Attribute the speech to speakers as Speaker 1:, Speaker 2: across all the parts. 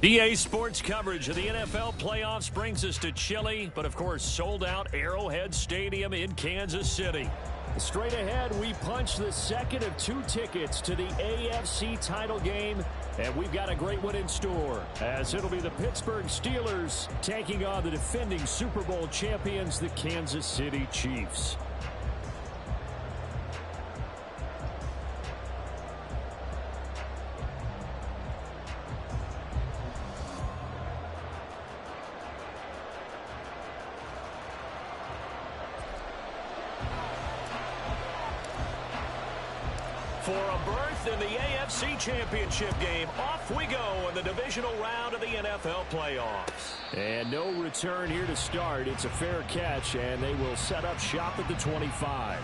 Speaker 1: EA Sports coverage of the NFL playoffs brings us to chilly, but of course sold out Arrowhead Stadium in Kansas City. Straight ahead, we punch the second of 2 tickets to the AFC title game, and we've got a great one in store, as it'll be the Pittsburgh Steelers taking on the defending Super Bowl champions, the Kansas City Chiefs. For a berth in the AFC Championship game, off we go in the divisional round of the NFL playoffs. And no return here to start. It's a fair catch, and they will set up shop at the 25.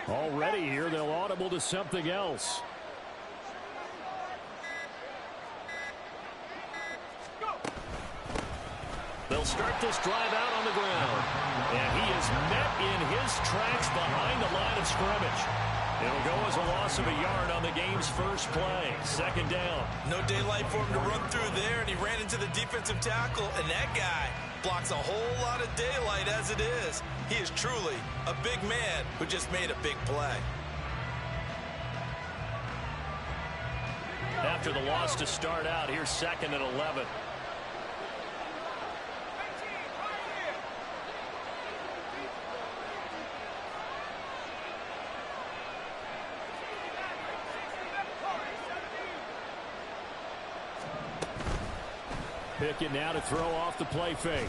Speaker 1: Already here, they'll audible to something else. They'll start this drive out on the ground. And he is met in his tracks behind the line of scrimmage. It'll go as a loss of a yard on the game's first play. Second down.
Speaker 2: No daylight for him to run through there, and he ran into the defensive tackle, and that guy blocks a whole lot of daylight as it is. He is truly a big man who just made a big play.
Speaker 1: After the loss to start out, here's second and 11. Pickett now to throw off the play fake.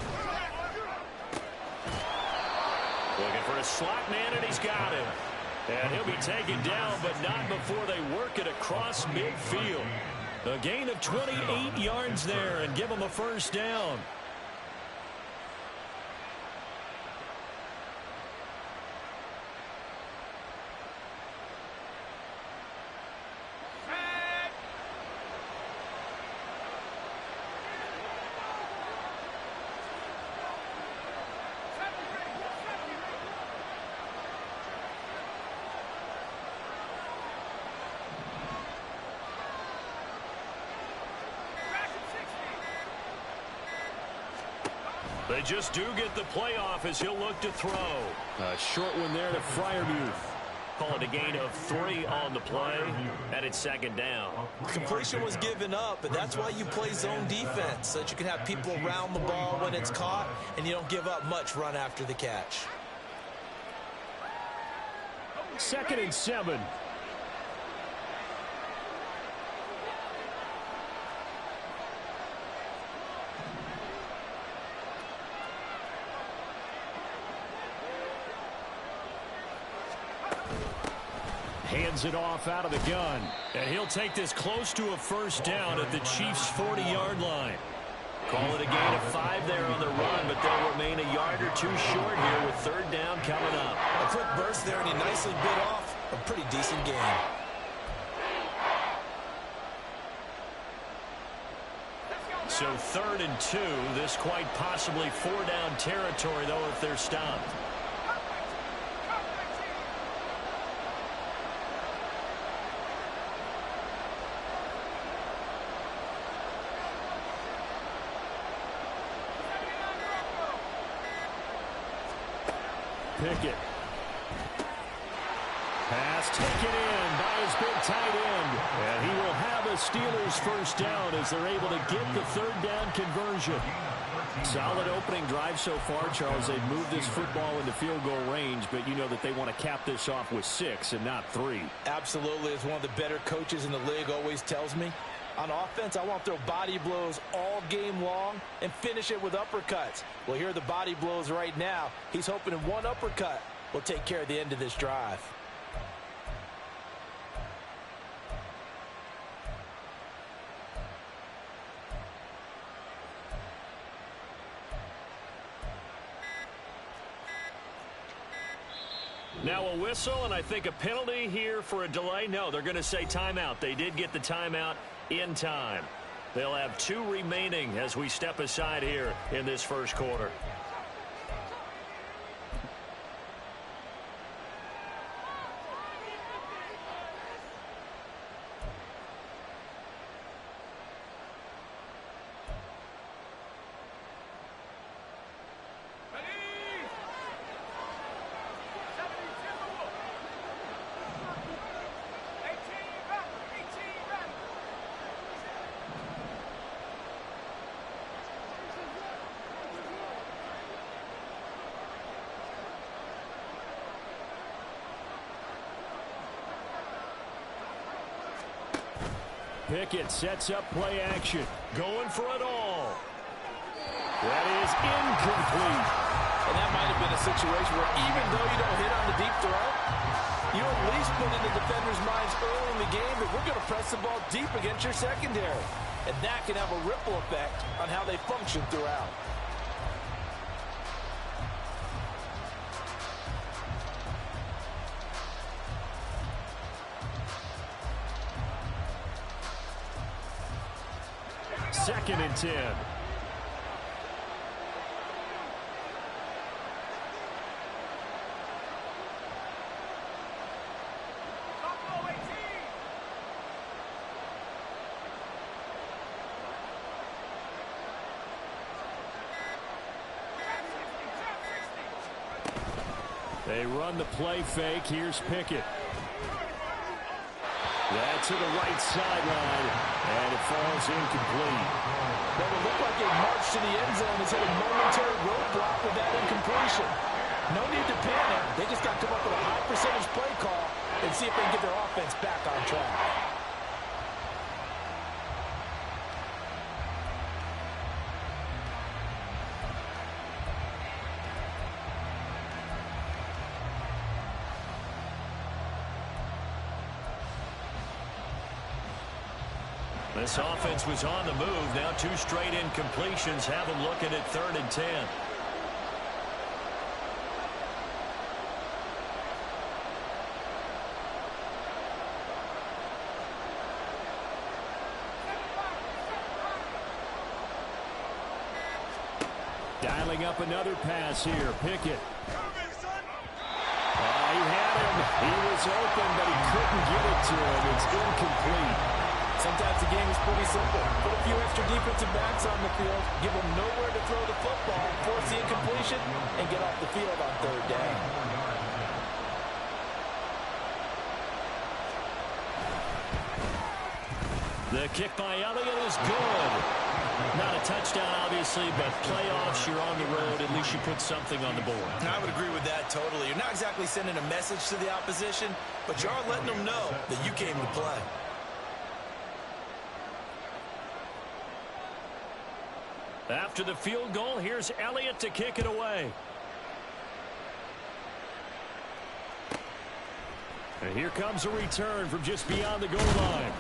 Speaker 1: Looking for a slot man, and he's got him. And he'll be taken down, but not before they work it across midfield. A gain of 28 yards there and give him a first down. They just do get the playoff as he'll look to throw. A short one there to Freiermuth. Call it a gain of 3 on the play, and it's second down.
Speaker 2: Completion was given up, but that's why you play zone defense, so that you can have people around the ball when it's caught, and you don't give up much run after the catch.
Speaker 1: Second and 7. Hands it off out of the gun. And he'll take this close to a first down at the Chiefs' 40-yard line. Call it a gain of 5 there on the run, but they'll remain a yard or 2 short here with third down coming up.
Speaker 2: A quick burst there, and he nicely bit off a pretty decent gain.
Speaker 1: So third and 2. This quite possibly 4-down territory, though, if they're stopped. Pickett. Pass taken in by his big tight end. And he will have a Steelers first down as they're able to get the third down conversion. Solid opening drive so far, Charles. They've moved this football into field goal range, but you know that they want to cap this off with 6 and not 3.
Speaker 2: Absolutely. As one of the better coaches in the league always tells me, on offense, I want to throw body blows all game long and finish it with uppercuts. Well, here are the body blows right now. He's hoping in one uppercut will take care of the end of this drive.
Speaker 1: Now a whistle, and I think a penalty here for a delay. No, they're going to say timeout. They did get the timeout in time. They'll have 2 remaining as we step aside here in this first quarter. Pickett sets up play action. Going for it all. That is incomplete.
Speaker 2: And that might have been a situation where even though you don't hit on the deep throw, you at least put in the defender's minds early in the game that we're going to press the ball deep against your secondary. And that can have a ripple effect on how they function throughout.
Speaker 1: Second and 10. They run the play fake. Here's Pickett. That's to the right sideline, and it falls incomplete.
Speaker 2: Well, it looked like a march to the end zone has hit a momentary roadblock with that incompletion. No need to panic. They just got to come up with a high percentage play call and see if they can get their offense back on track.
Speaker 1: This offense was on the move. Now 2 straight incompletions have them looking at 3rd and 10. Dialing up another pass here. Pickett. He had him. He was open, but he couldn't get it to him. It's incomplete.
Speaker 2: Sometimes the game is pretty simple. Put a few extra defensive backs on the field, give them nowhere to throw the football, force the incompletion, and get off the field on 3rd down.
Speaker 1: The kick by Elliott is good. Not a touchdown, obviously, but playoffs, you're on the road. At least you put something on the board.
Speaker 2: I would agree with that totally. You're not exactly sending a message to the opposition, but you are letting them know that you came to play.
Speaker 1: After the field goal, here's Elliott to kick it away. And here comes a return from just beyond the goal line.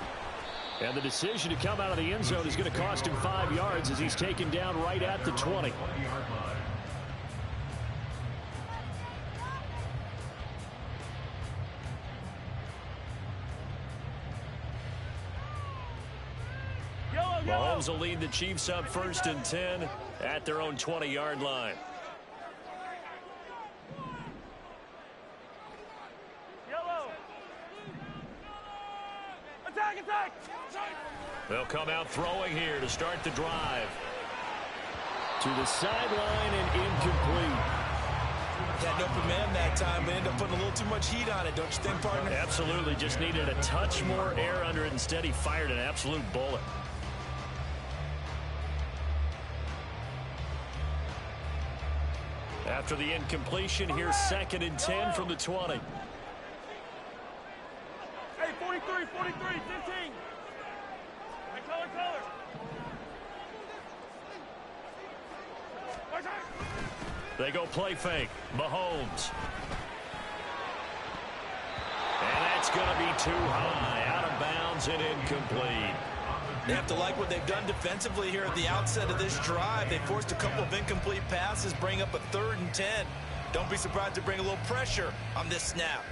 Speaker 1: And the decision to come out of the end zone is going to cost him 5 yards as he's taken down right at the 20. Mahomes will lead the Chiefs up 1st and 10 at their own 20-yard line.
Speaker 3: Yellow. Attack, attack.
Speaker 1: They'll come out throwing here to start the drive. To the sideline and incomplete.
Speaker 2: Had no command that time, but ended up putting a little too much heat on it, don't you think, partner?
Speaker 1: Absolutely. Just needed a touch more air under it. Instead, he fired an absolute bullet. After the incompletion, here's 2nd and 10 from the 20.
Speaker 3: Hey, 43, 15. Hey, color.
Speaker 1: They go play fake. Mahomes. And that's going to be too high. Out of bounds and incomplete.
Speaker 2: They have to like what they've done defensively here at the outset of this drive. They forced a couple of incomplete passes, bring up a 3rd and 10. Don't be surprised to bring a little pressure on this snap.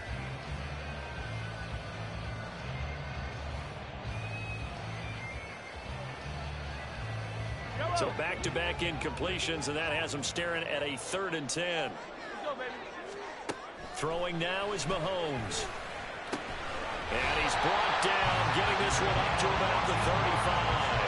Speaker 1: So back-to-back incompletions, and that has him staring at a 3rd and 10. Throwing now is Mahomes. And he's brought down, getting this one up to about the 35.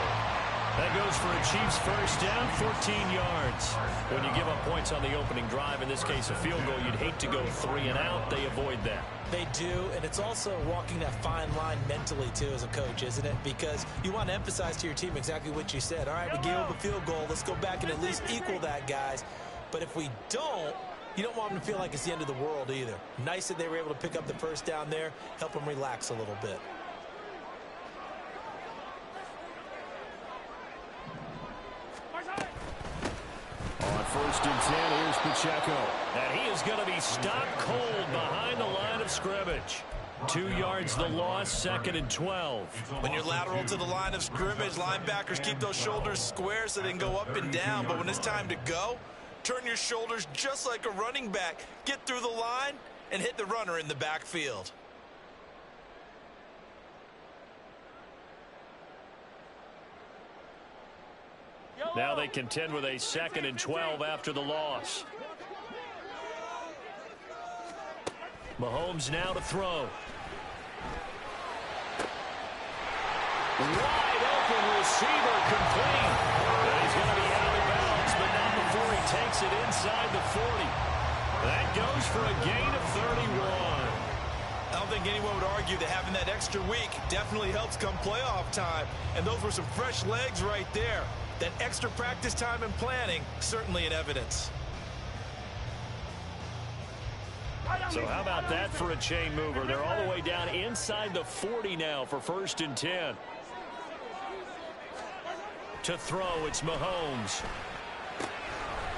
Speaker 1: That goes for a Chiefs first down, 14 yards. When you give up points on the opening drive, in this case a field goal, you'd hate to go 3 and out. They avoid that.
Speaker 4: They do, and it's also walking that fine line mentally, too, as a coach, isn't it? Because you want to emphasize to your team exactly what you said. All right, we gave up a field goal. Let's go back and at least equal that, guys. But if we don't, you don't want them to feel like it's the end of the world either. Nice that they were able to pick up the first down there, help them relax a little bit.
Speaker 1: On 1st and 10, here's Pacheco. And he is going to be stopped cold behind the line of scrimmage. 2 yards the loss, 2nd and 12.
Speaker 2: When you're lateral to the line of scrimmage, linebackers keep those shoulders square so they can go up and down. But when it's time to go, turn your shoulders just like a running back. Get through the line and hit the runner in the backfield.
Speaker 1: Now they contend with a 2nd and 12 after the loss. Mahomes now to throw. Wide open receiver complete. And he's going to be out of bounds, but not before he takes it inside the 40. That goes for a gain of 31.
Speaker 2: I don't think anyone would argue that having that extra week definitely helps come playoff time. And those were some fresh legs right there. That extra practice time and planning, certainly in evidence.
Speaker 1: So how about that for a chain mover? They're all the way down inside the 40 now for 1st and 10. To throw, it's Mahomes.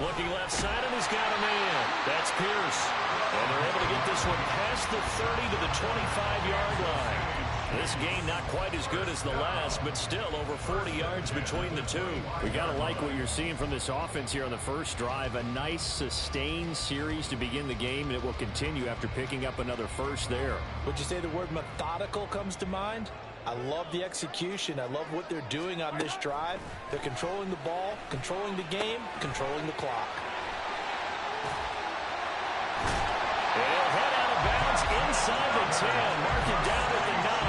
Speaker 1: Looking left side, and he's got a man. That's Pierce. And they're able to get this one past the 30 to the 25-yard line. This game not quite as good as the last, but still over 40 yards between the two. We got to like what you're seeing from this offense here on the first drive. A nice, sustained series to begin the game, and it will continue after picking up another first there.
Speaker 4: Would you say the word methodical comes to mind? I love the execution. I love what they're doing on this drive. They're controlling the ball, controlling the game, controlling the clock.
Speaker 1: They'll head out of bounds inside the 10. Mark it down at the 9.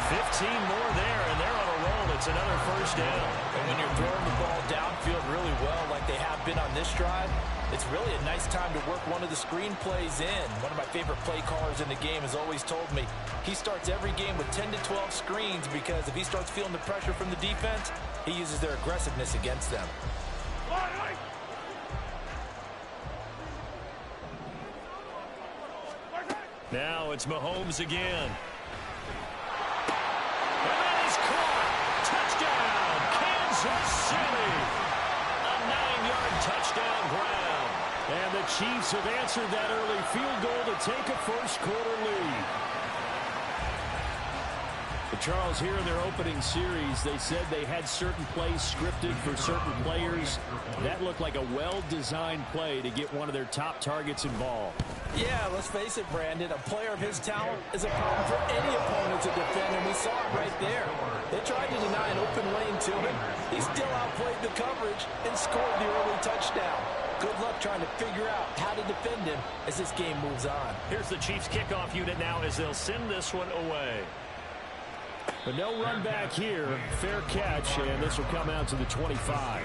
Speaker 1: 15 more there, and they're on a roll. It's another first down.
Speaker 4: And when you're throwing the ball downfield really well like they have been on this drive, it's really a nice time to work one of the screen plays in. One of my favorite play callers in the game has always told me he starts every game with 10 to 12 screens because if he starts feeling the pressure from the defense, he uses their aggressiveness against them.
Speaker 1: Now it's Mahomes again. And that is caught. Touchdown, Kansas City. A 9-yard touchdown ground. And the Chiefs have answered that early field goal to take a first-quarter lead. But Charles, here in their opening series, they said they had certain plays scripted for certain players. That looked like a well-designed play to get one of their top targets involved.
Speaker 4: Yeah, let's face it, Brandon. A player of his talent is a problem for any opponent to defend, and we saw it right there. They tried to deny an open lane to him. He still outplayed the coverage and scored the early touchdown. Good luck trying to figure out how to defend him as this game moves on.
Speaker 1: Here's the Chiefs kickoff unit now as they'll send this one away. But no run back here. Fair catch, and this will come out to the 25.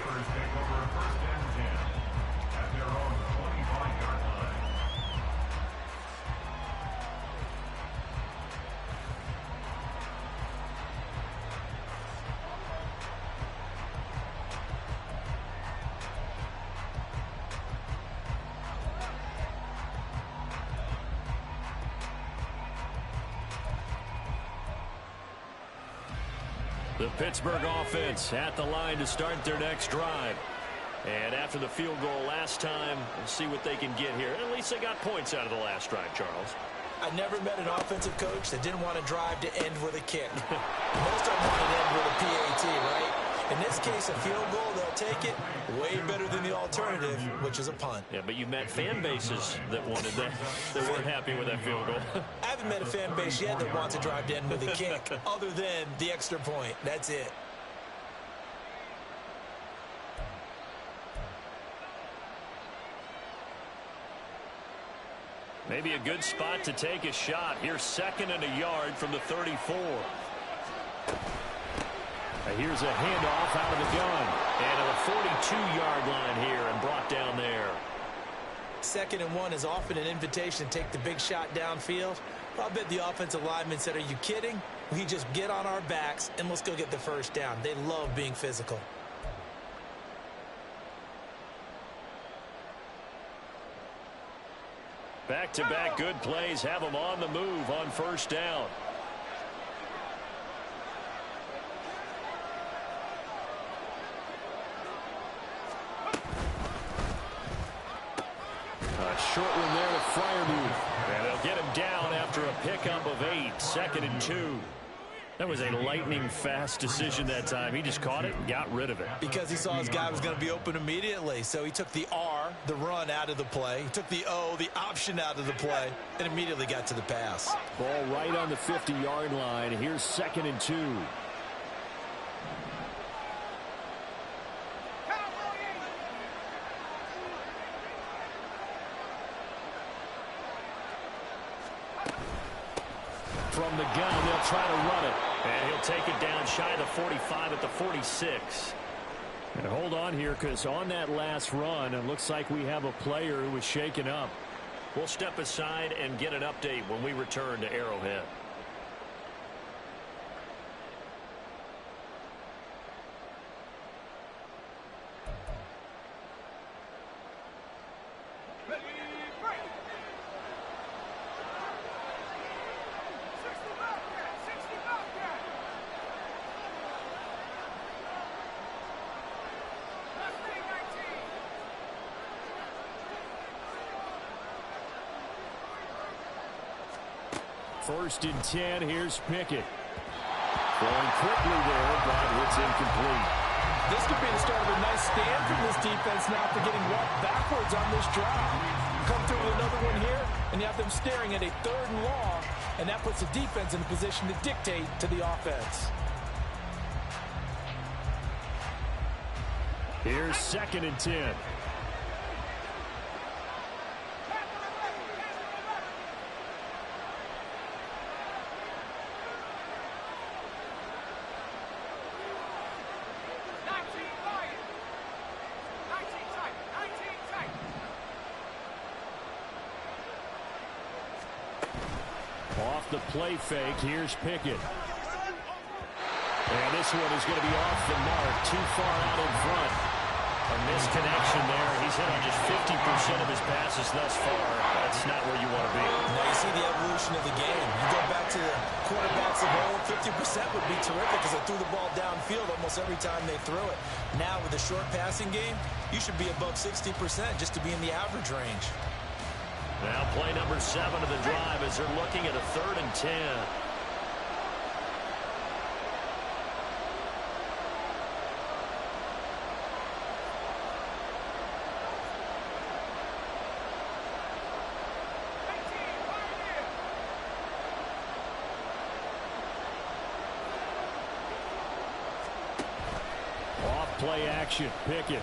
Speaker 1: The Pittsburgh offense at the line to start their next drive. And after the field goal last time, we'll see what they can get here. At least they got points out of the last drive, Charles.
Speaker 4: I never met an offensive coach that didn't want to drive to end with a kick. Most of them want to end with a PAT, right? In this case, a field goal, they'll take it. Way better than the alternative, which is a punt.
Speaker 1: Yeah, but you met fan bases that wanted that, that weren't happy with that field goal.
Speaker 4: I haven't met a fan base yet that wants to drive to end with a kick, other than the extra point. That's it.
Speaker 1: Maybe a good spot to take a shot. Here's 2nd and a yard from the 34. Here's a handoff out of the gun. And at the 42-yard line here and brought down there.
Speaker 4: 2nd and 1 is often an invitation to take the big shot downfield. I'll bet the offensive lineman said, are you kidding? We just get on our backs and let's go get the first down. They love being physical.
Speaker 1: Back-to-back good plays have them on the move on 1st down. Short one there to Freiermuth. And they'll get him down after a pickup of 8. 2nd and 2. That was a lightning-fast decision that time. He just caught it and got rid of it.
Speaker 4: Because he saw his guy was going to be open immediately. So he took the R, the run, out of the play. He took the O, the option, out of the play, and immediately got to the pass.
Speaker 1: Ball right on the 50-yard line. Here's 2nd and 2. From the gun, they'll try to run it. And he'll take it down shy of the 45 at the 46. And hold on here, because on that last run, it looks like we have a player who was shaken up. We'll step aside and get an update when we return to Arrowhead. First and 10, here's Pickett. Going quickly there, but it's incomplete.
Speaker 2: This could be the start of a nice stand from this defense now after getting walked backwards on this drive. Come through with another one here, and you have them staring at a 3rd and long, and that puts the defense in a position to dictate to the offense.
Speaker 1: Here's 2nd and 10. Off the play fake, here's Pickett. And this one is going to be off the mark, too far out in front. A misconnection there. He's hit on just 50% of his passes thus far. That's not where you want to be.
Speaker 4: Now you see the evolution of the game. You go back to the quarterbacks of old, 50% would be terrific because they threw the ball downfield almost every time they threw it. Now with the short passing game, you should be above 60% just to be in the average range.
Speaker 1: Now play number 7 of the drive as they're looking at a 3rd and 10. Off play action, Pickett.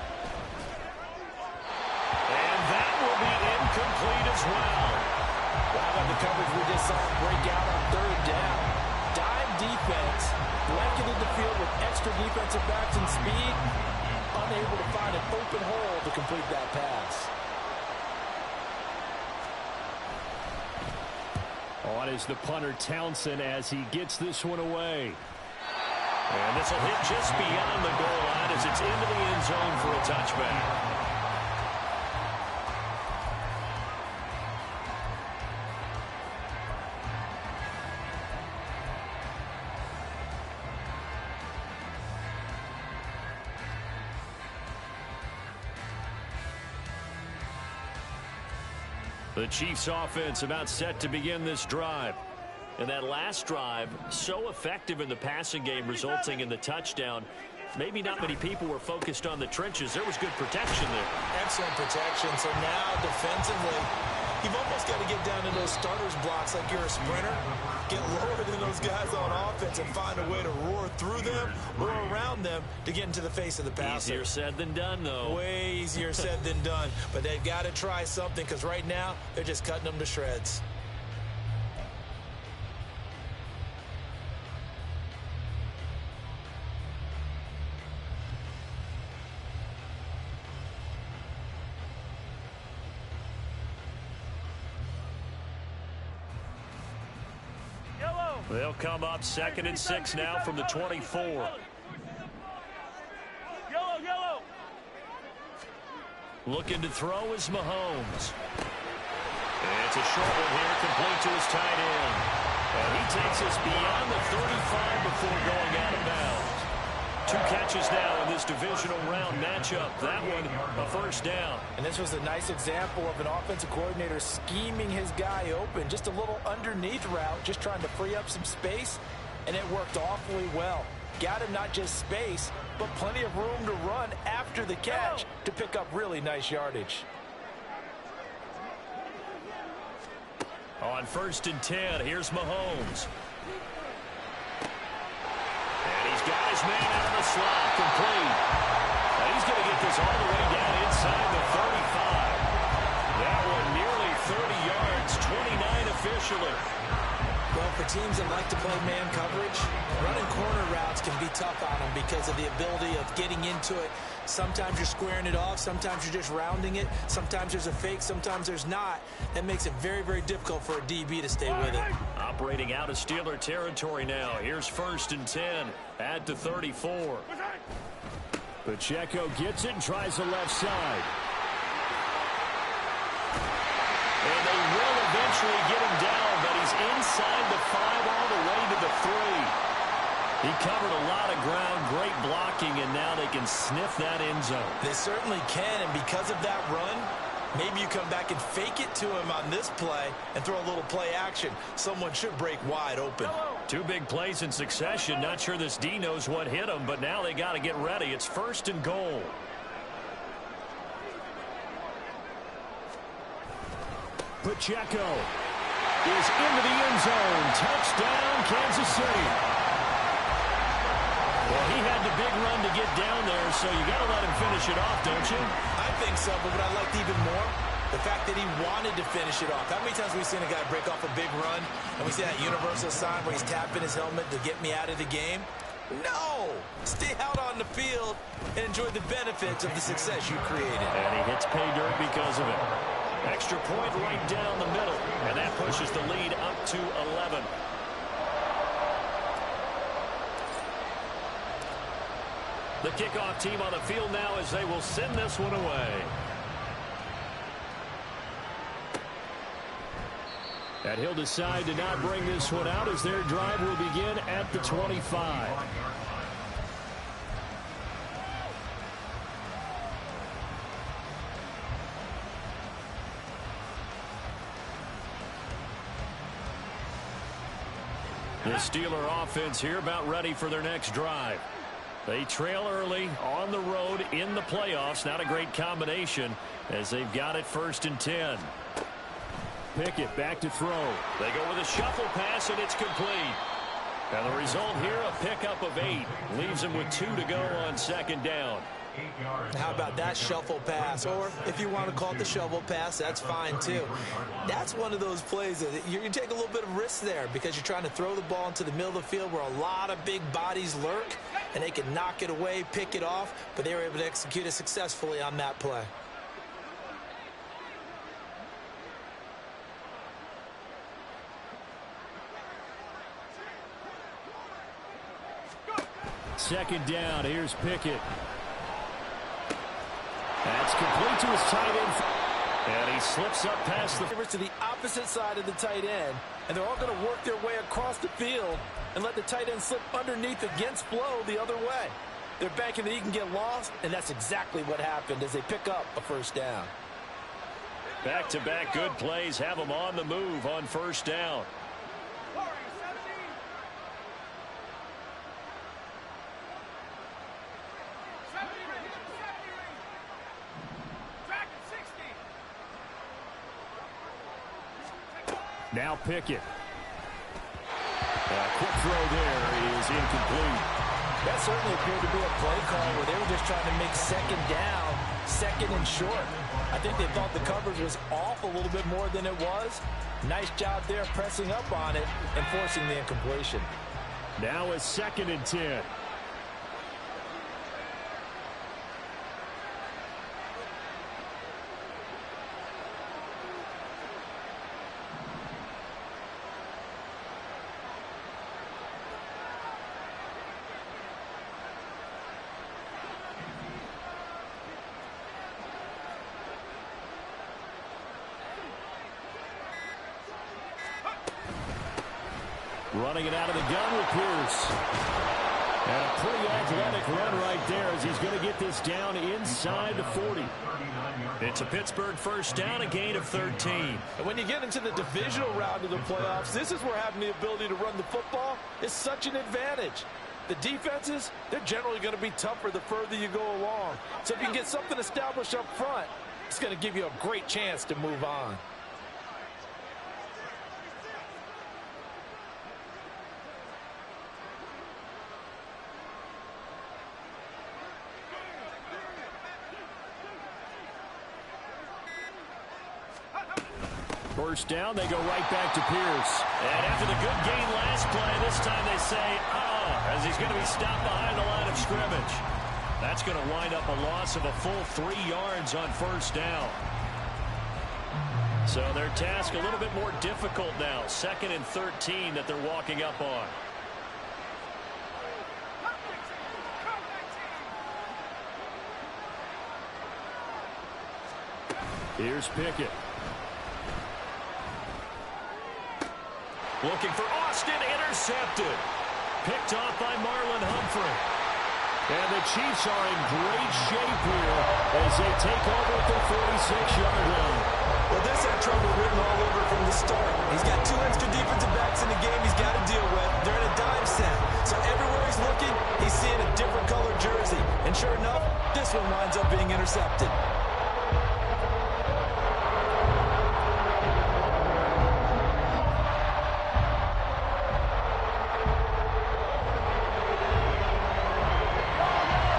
Speaker 1: Incomplete as well.
Speaker 2: How about the coverage we just saw break out on 3rd down? Dime defense, blanketed the field with extra defensive backs and speed, unable to find an open hole to complete that pass.
Speaker 1: On is the punter Townsend as he gets this one away. And this will hit just beyond the goal line as it's into the end zone for a touchback. The Chiefs offense about set to begin this drive. And that last drive, so effective in the passing game, resulting in the touchdown. maybe not many people were focused on the trenches. There was good protection there.
Speaker 4: Excellent protection. So now defensively, you've almost got to get down to those starters blocks like you're a sprinter. Get lower than those guys on offense and find a way to roar through them or around them to get into the face of the passer.
Speaker 1: Easier said than done, though.
Speaker 4: Way easier said than done. But they've got to try something because right now they're just cutting them to shreds.
Speaker 1: They'll come up 2nd and 6 now from the 24.
Speaker 3: Yellow.
Speaker 1: Looking to throw is Mahomes. And it's a short one here, complete to his tight end. And he takes us beyond the 35 before going out of bounds. 2 catches now in this divisional round matchup. That one, a first down.
Speaker 2: And this was a nice example of an offensive coordinator scheming his guy open. Just a little underneath route, just trying to free up some space, and it worked awfully well. Got him not just space, but plenty of room to run after the catch to pick up really nice yardage.
Speaker 1: On 1st and 10, here's Mahomes. And he's got his man out of the slot, complete. And he's going to get this all the way down inside the 35. That one nearly 30 yards, 29 officially.
Speaker 4: Well, for teams that like to play man coverage, running corner routes can be tough on them because of the ability of getting into it. Sometimes you're squaring it off. Sometimes you're just rounding it. Sometimes there's a fake. Sometimes there's not. That makes it very, very difficult for a DB to stay with it.
Speaker 1: Operating out of Steeler territory now. Here's 1st and 10 at the 34. Pacheco gets it and tries the left side. And they will eventually get him down, but he's inside the 5 all the way to the 3. He covered a lot of ground, great blocking, and now they can sniff that end zone.
Speaker 4: They certainly can, and because of that run, maybe you come back and fake it to him on this play and throw a little play action. Someone should break wide open.
Speaker 1: 2 big plays in succession. Not sure this D knows what hit him, but now they got to get ready. It's 1st and goal. Pacheco is into the end zone. Touchdown, Kansas City. Well, he had the big run to get down there, so you got to let him finish it off, don't you?
Speaker 4: I think so, but what I liked even more, the fact that he wanted to finish it off. How many times have we seen a guy break off a big run, and we see that universal sign where he's tapping his helmet to get me out of the game? No! Stay out on the field and enjoy the benefits of the success you created.
Speaker 1: And he hits pay dirt because of it. Extra point right down the middle, and that pushes the lead up to 11. The kickoff team on the field now as they will send this one away. And he'll decide to not bring this one out as their drive will begin at the 25. The Steeler offense here about ready for their next drive. They trail early on the road in the playoffs. Not a great combination as they've got it 1st and 10. Pickett back to throw. They go with a shuffle pass, and it's complete. And the result here, a pickup of 8. Leaves them with 2 to go on 2nd down.
Speaker 4: How about that shuffle pass? Or if you want to call it the shovel pass, that's fine too. That's one of those plays that you take a little bit of risk there because you're trying to throw the ball into the middle of the field where a lot of big bodies lurk, and they can knock it away, pick it off, but they were able to execute it successfully on that play.
Speaker 1: Second down, here's Pickett. That's complete to his tight end. And he slips up past the...
Speaker 2: To the opposite side of the tight end, and they're all going to work their way across the field and let the tight end slip underneath against flow the other way. They're banking that he can get lost, and that's exactly what happened as they pick up a 1st down.
Speaker 1: Back-to-back good plays have them on the move on 1st down. Now Pickett. Quick throw there is incomplete.
Speaker 2: That certainly appeared to be a play call where they were just trying to make second down, second and short. I think they thought the coverage was off a little bit more than it was. Nice job there pressing up on it and forcing the incompletion.
Speaker 1: Now a 2nd and 10. Running it out of the gun with Pierce. And a pretty athletic run right there as he's going to get this down inside the 40. It's a Pittsburgh first down, a gain of 13.
Speaker 2: And when you get into the divisional round of the playoffs, this is where having the ability to run the football is such an advantage. The defenses, they're generally going to be tougher the further you go along. So if you can get something established up front, it's going to give you a great chance to move on.
Speaker 1: First down, they go right back to Pierce. And after the good gain last play, this time they say, as he's going to be stopped behind the line of scrimmage. That's going to wind up a loss of a full 3 yards on first down. So their task a little bit more difficult now. 2nd and 13 that they're walking up on. Here's Pickett. Looking for Austin, intercepted. Picked off by Marlon Humphrey. And the Chiefs are in great shape here as they take over at their 46-yard line.
Speaker 4: Well, this had trouble written all over from the start. He's got 2 extra defensive backs in the game he's got to deal with. They're in a dime set. So everywhere he's looking, he's seeing a different color jersey. And sure enough, this one winds up being intercepted.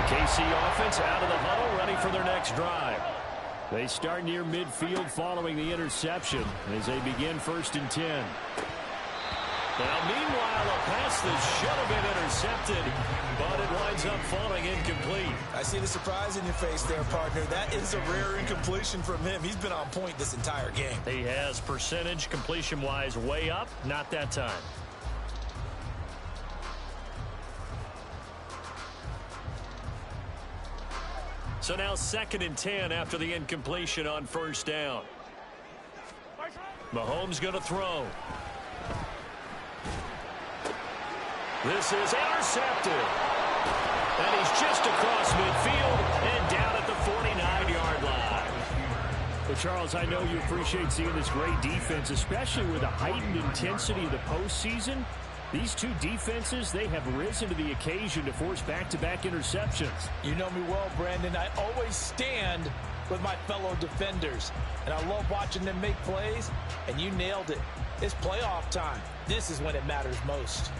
Speaker 1: KC offense out of the huddle, ready for their next drive. They start near midfield following the interception as they begin 1st and 10. Now, meanwhile, a pass that should have been intercepted, but it winds up falling incomplete.
Speaker 4: I see the surprise in your face there, partner. That is a rare incompletion from him. He's been on point this entire game.
Speaker 1: He has percentage completion-wise way up, not that time. So now 2nd and 10 after the incompletion on first down. Mahomes going to throw. This is intercepted. And he's just across midfield and down at the 49-yard line. Well, Charles, I know you appreciate seeing this great defense, especially with the heightened intensity of the postseason. These two defenses, they have risen to the occasion to force back-to-back interceptions.
Speaker 2: You know me well, Brandon. I always stand with my fellow defenders. And I love watching them make plays, and you nailed it. It's playoff time. This is when it matters most.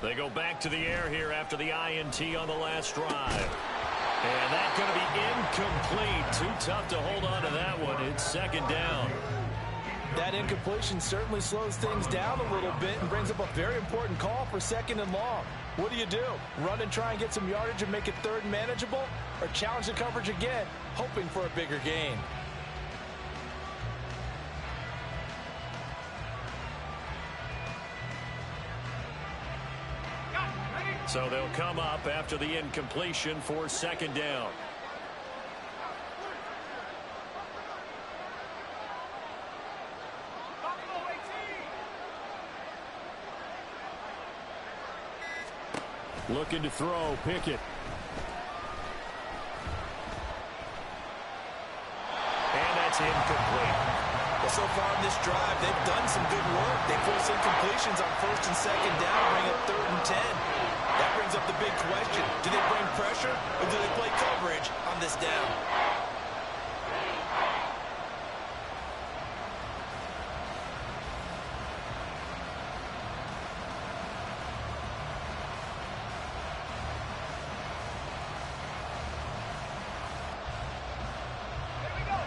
Speaker 1: They go back to the air here after the INT on the last drive. And that's going to be incomplete. Too tough to hold on to that one. It's 2nd down.
Speaker 2: That incompletion certainly slows things down a little bit and brings up a very important call for 2nd and long. What do? Run and try and get some yardage and make it 3rd and manageable? Or challenge the coverage again, hoping for a bigger gain?
Speaker 1: So they'll come up after the incompletion for 2nd down. Looking to throw, Pickett. And that's incomplete.
Speaker 4: Well, so far in this drive, they've done some good work. They force incompletions on 1st and 2nd down, bring up 3rd and 10. That brings up the big question. Do they bring pressure or do they play coverage on this down?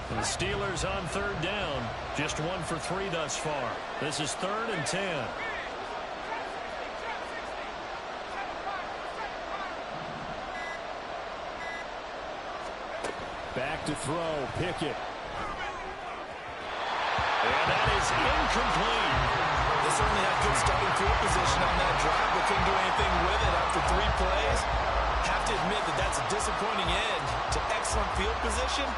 Speaker 1: The Steelers on 3rd down. Just 1 for 3 thus far. This is 3rd and 10. Back to throw, Pickett. And that is incomplete.
Speaker 4: They certainly had good starting field position on that drive, but couldn't do anything with it after 3 plays. Have to admit that that's a disappointing end to excellent field position.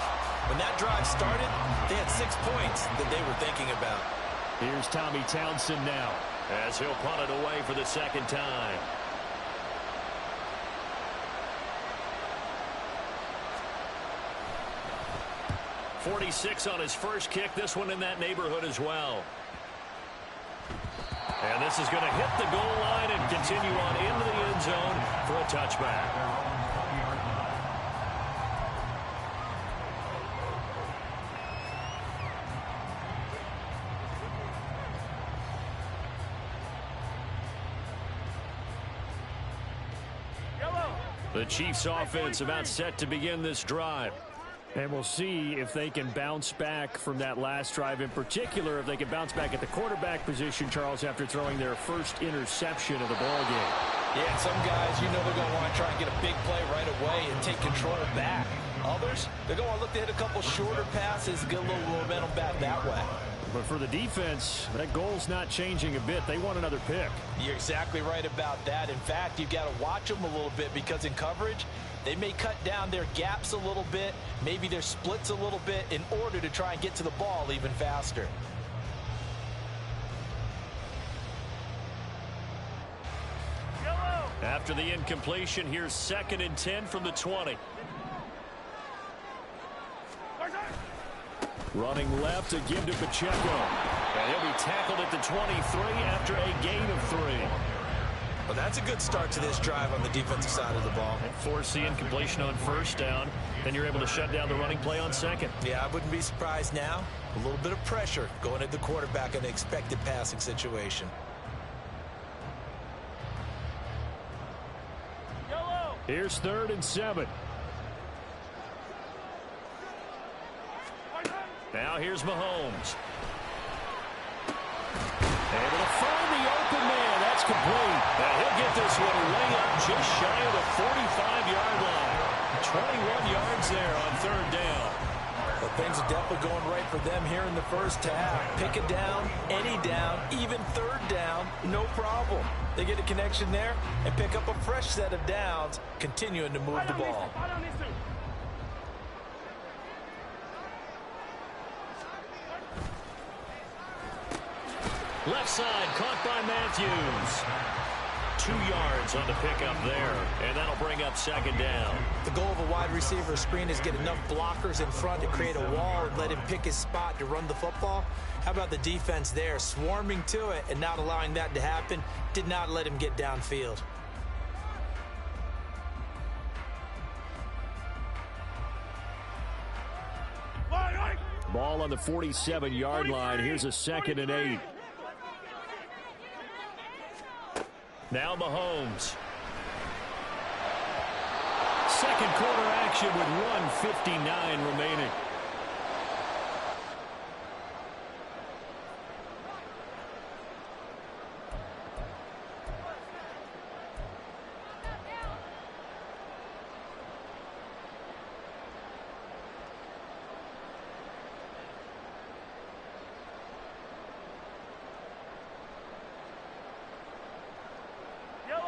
Speaker 4: When that drive started, they had 6 points that they were thinking about.
Speaker 1: Here's Tommy Townsend now, as he'll punt it away for the 2nd time. .46 on his first kick. This one in that neighborhood as well. And this is going to hit the goal line and continue on into the end zone for a touchback. The Chiefs offense about set to begin this drive. And we'll see if they can bounce back from that last drive, in particular if they can bounce back at the quarterback position, Charles, after throwing their first interception of the ball game.
Speaker 4: Yeah, some guys, you know, they're going to want to try and get a big play right away and take control back. Others, they're going to want to look to hit a couple shorter passes, get a little momentum back that way.
Speaker 1: But for the defense, that goal's not changing a bit. They want another pick.
Speaker 4: You're exactly right about that. In fact, you've got to watch them a little bit because in coverage, they may cut down their gaps a little bit, maybe their splits a little bit in order to try and get to the ball even faster.
Speaker 1: After the incompletion, here's 2nd and 10 from the 20. Running left to give to Pacheco. And he'll be tackled at the 23 after a gain of 3.
Speaker 4: Well, that's a good start to this drive on the defensive side of the ball.
Speaker 1: Force the incompletion on 1st down. Then you're able to shut down the running play on 2nd.
Speaker 4: Yeah, I wouldn't be surprised now. A little bit of pressure going at the quarterback in an expected passing situation.
Speaker 1: Here's 3rd and 7. Now here's Mahomes. Able to find the open man. That's complete. Now he'll get this one way up just shy of the 45-yard line. 21 yards there on 3rd down.
Speaker 4: But things are definitely going right for them here in the first half. Pick it down, any down, even 3rd down, no problem. They get a connection there and pick up a fresh set of downs, continuing to move the ball.
Speaker 1: Left side caught by Matthews. 2 yards on the pickup there, and that'll bring up 2nd down.
Speaker 4: The goal of a wide receiver screen is get enough blockers in front to create a wall and let him pick his spot to run the football. How about the defense there, swarming to it and not allowing that to happen? Did not let him get downfield.
Speaker 1: Ball on the 47-yard line. Here's a 2nd and 8. Now Mahomes. 2nd quarter action with 1:59 remaining.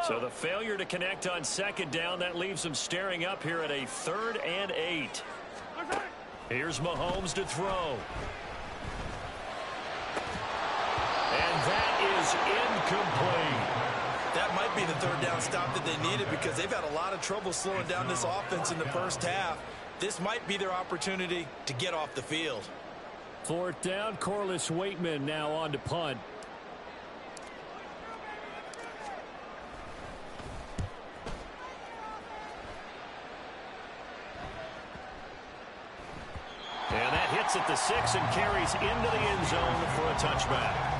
Speaker 1: So the failure to connect on 2nd down, that leaves them staring up here at a 3rd and 8. Here's Mahomes to throw. And that is incomplete.
Speaker 4: That might be the third down stop that they needed because they've had a lot of trouble slowing down this offense in the first half. This might be their opportunity to get off the field.
Speaker 1: Fourth down, Corliss Waitman now on to punt. And that hits at the 6 and carries into the end zone for a touchback.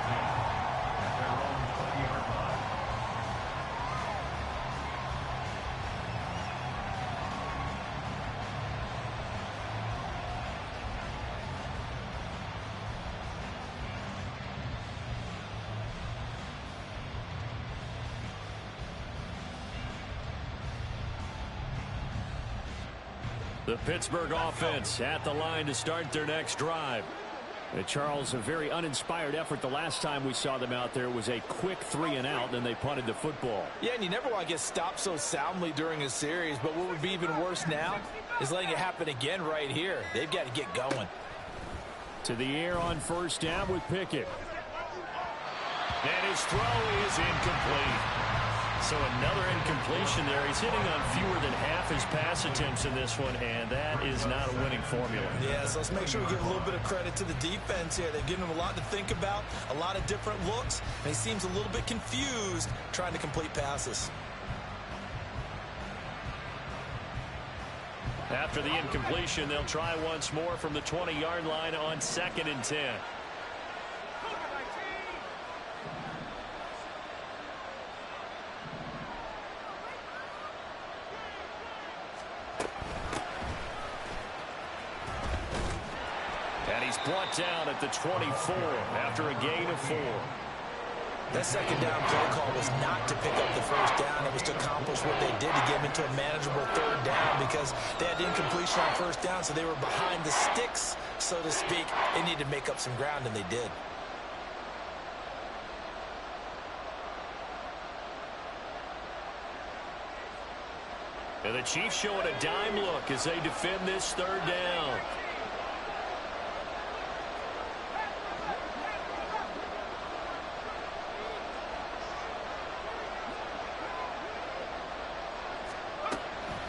Speaker 1: The Pittsburgh offense at the line to start their next drive. Charles, a very uninspired effort the last time we saw them out there. It was a quick 3-and-out, and they punted the football.
Speaker 2: Yeah, and you never want to get stopped so soundly during a series, but what would be even worse now is letting it happen again right here. They've got to get going.
Speaker 1: To the air on first down with Pickett. And his throw is incomplete. So another incompletion there. He's hitting on fewer than half his pass attempts in this one, and that is not a winning formula.
Speaker 4: Yeah, so let's make sure we give a little bit of credit to the defense here. They've given him a lot to think about, a lot of different looks, and he seems a little bit confused trying to complete passes.
Speaker 1: After the incompletion, they'll try once more from the 20-yard line on 2nd and 10. And he's brought down at the 24 after a gain of 4.
Speaker 4: That second down play call was not to pick up the first down. It was to accomplish what they did to get them into a manageable third down because they had incompletion on first down, so they were behind the sticks, so to speak. They needed to make up some ground, and they did.
Speaker 1: And the Chiefs showing a dime look as they defend this third down.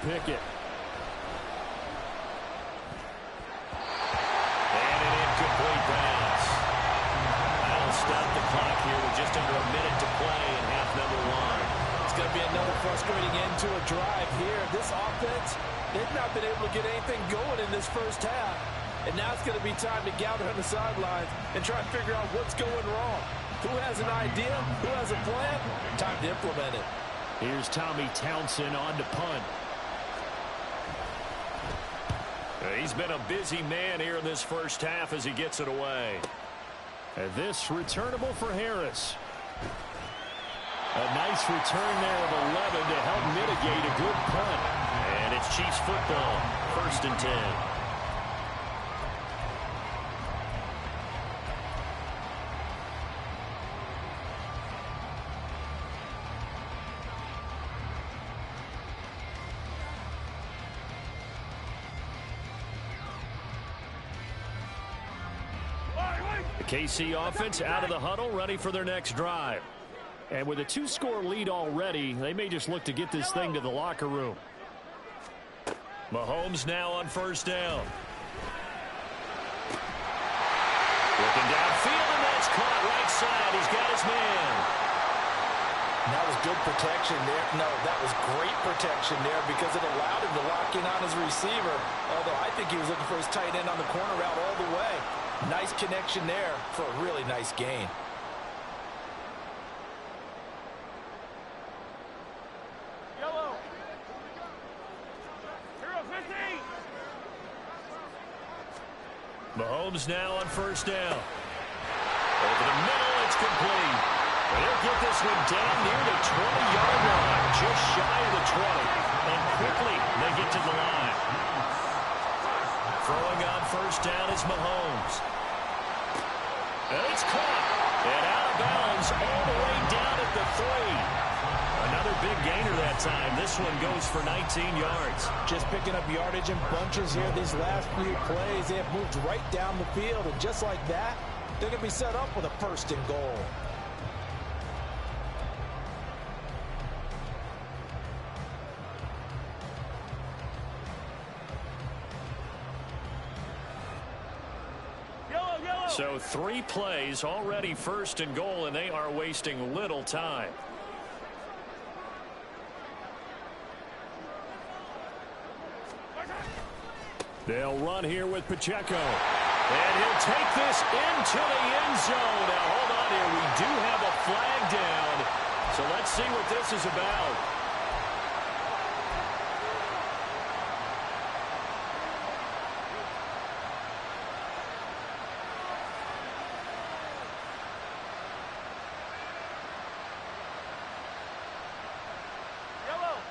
Speaker 1: Pickett. And an incomplete pass. That'll stop the clock here with just under a minute to play in half number 1.
Speaker 2: It's going to be another frustrating end to a drive here. This offense, they've not been able to get anything going in this first half. And now it's going to be time to gather on the sidelines and try to figure out what's going wrong. Who has an idea? Who has a plan? Time to implement it.
Speaker 1: Here's Tommy Townsend on to punt. He's been a busy man here in this first half as he gets it away. And this returnable for Harris. A nice return there of 11 to help mitigate a good punt. And it's Chiefs football, 1st and 10. KC offense out of the huddle, ready for their next drive. And with a 2-score lead already, they may just look to get this thing to the locker room. Mahomes now on first down. Looking downfield, and that's caught right side. He's got his man.
Speaker 2: That was good protection there. No, that was great protection there because it allowed him to lock in on his receiver. Although I think he was looking for his tight end on the corner route all the way. Nice connection there for a really nice gain.
Speaker 3: Yellow. Hero 15.
Speaker 1: Mahomes now on first down. Over the middle, it's complete. And he'll get this one down near the 20-yard line, just shy of the 20. And quickly, they get to the line. Throwing on first down is Mahomes. And it's caught. And out of bounds all the way down at the 3. Another big gainer that time. This one goes for 19 yards.
Speaker 2: Just picking up yardage in bunches here these last few plays. They have moved right down the field. And just like that, they're going to be set up with a 1st and goal.
Speaker 1: So 3 plays already 1st and goal, and they are wasting little time. They'll run here with Pacheco. And he'll take this into the end zone. Now, hold on here. We do have a flag down. So let's see what this is about.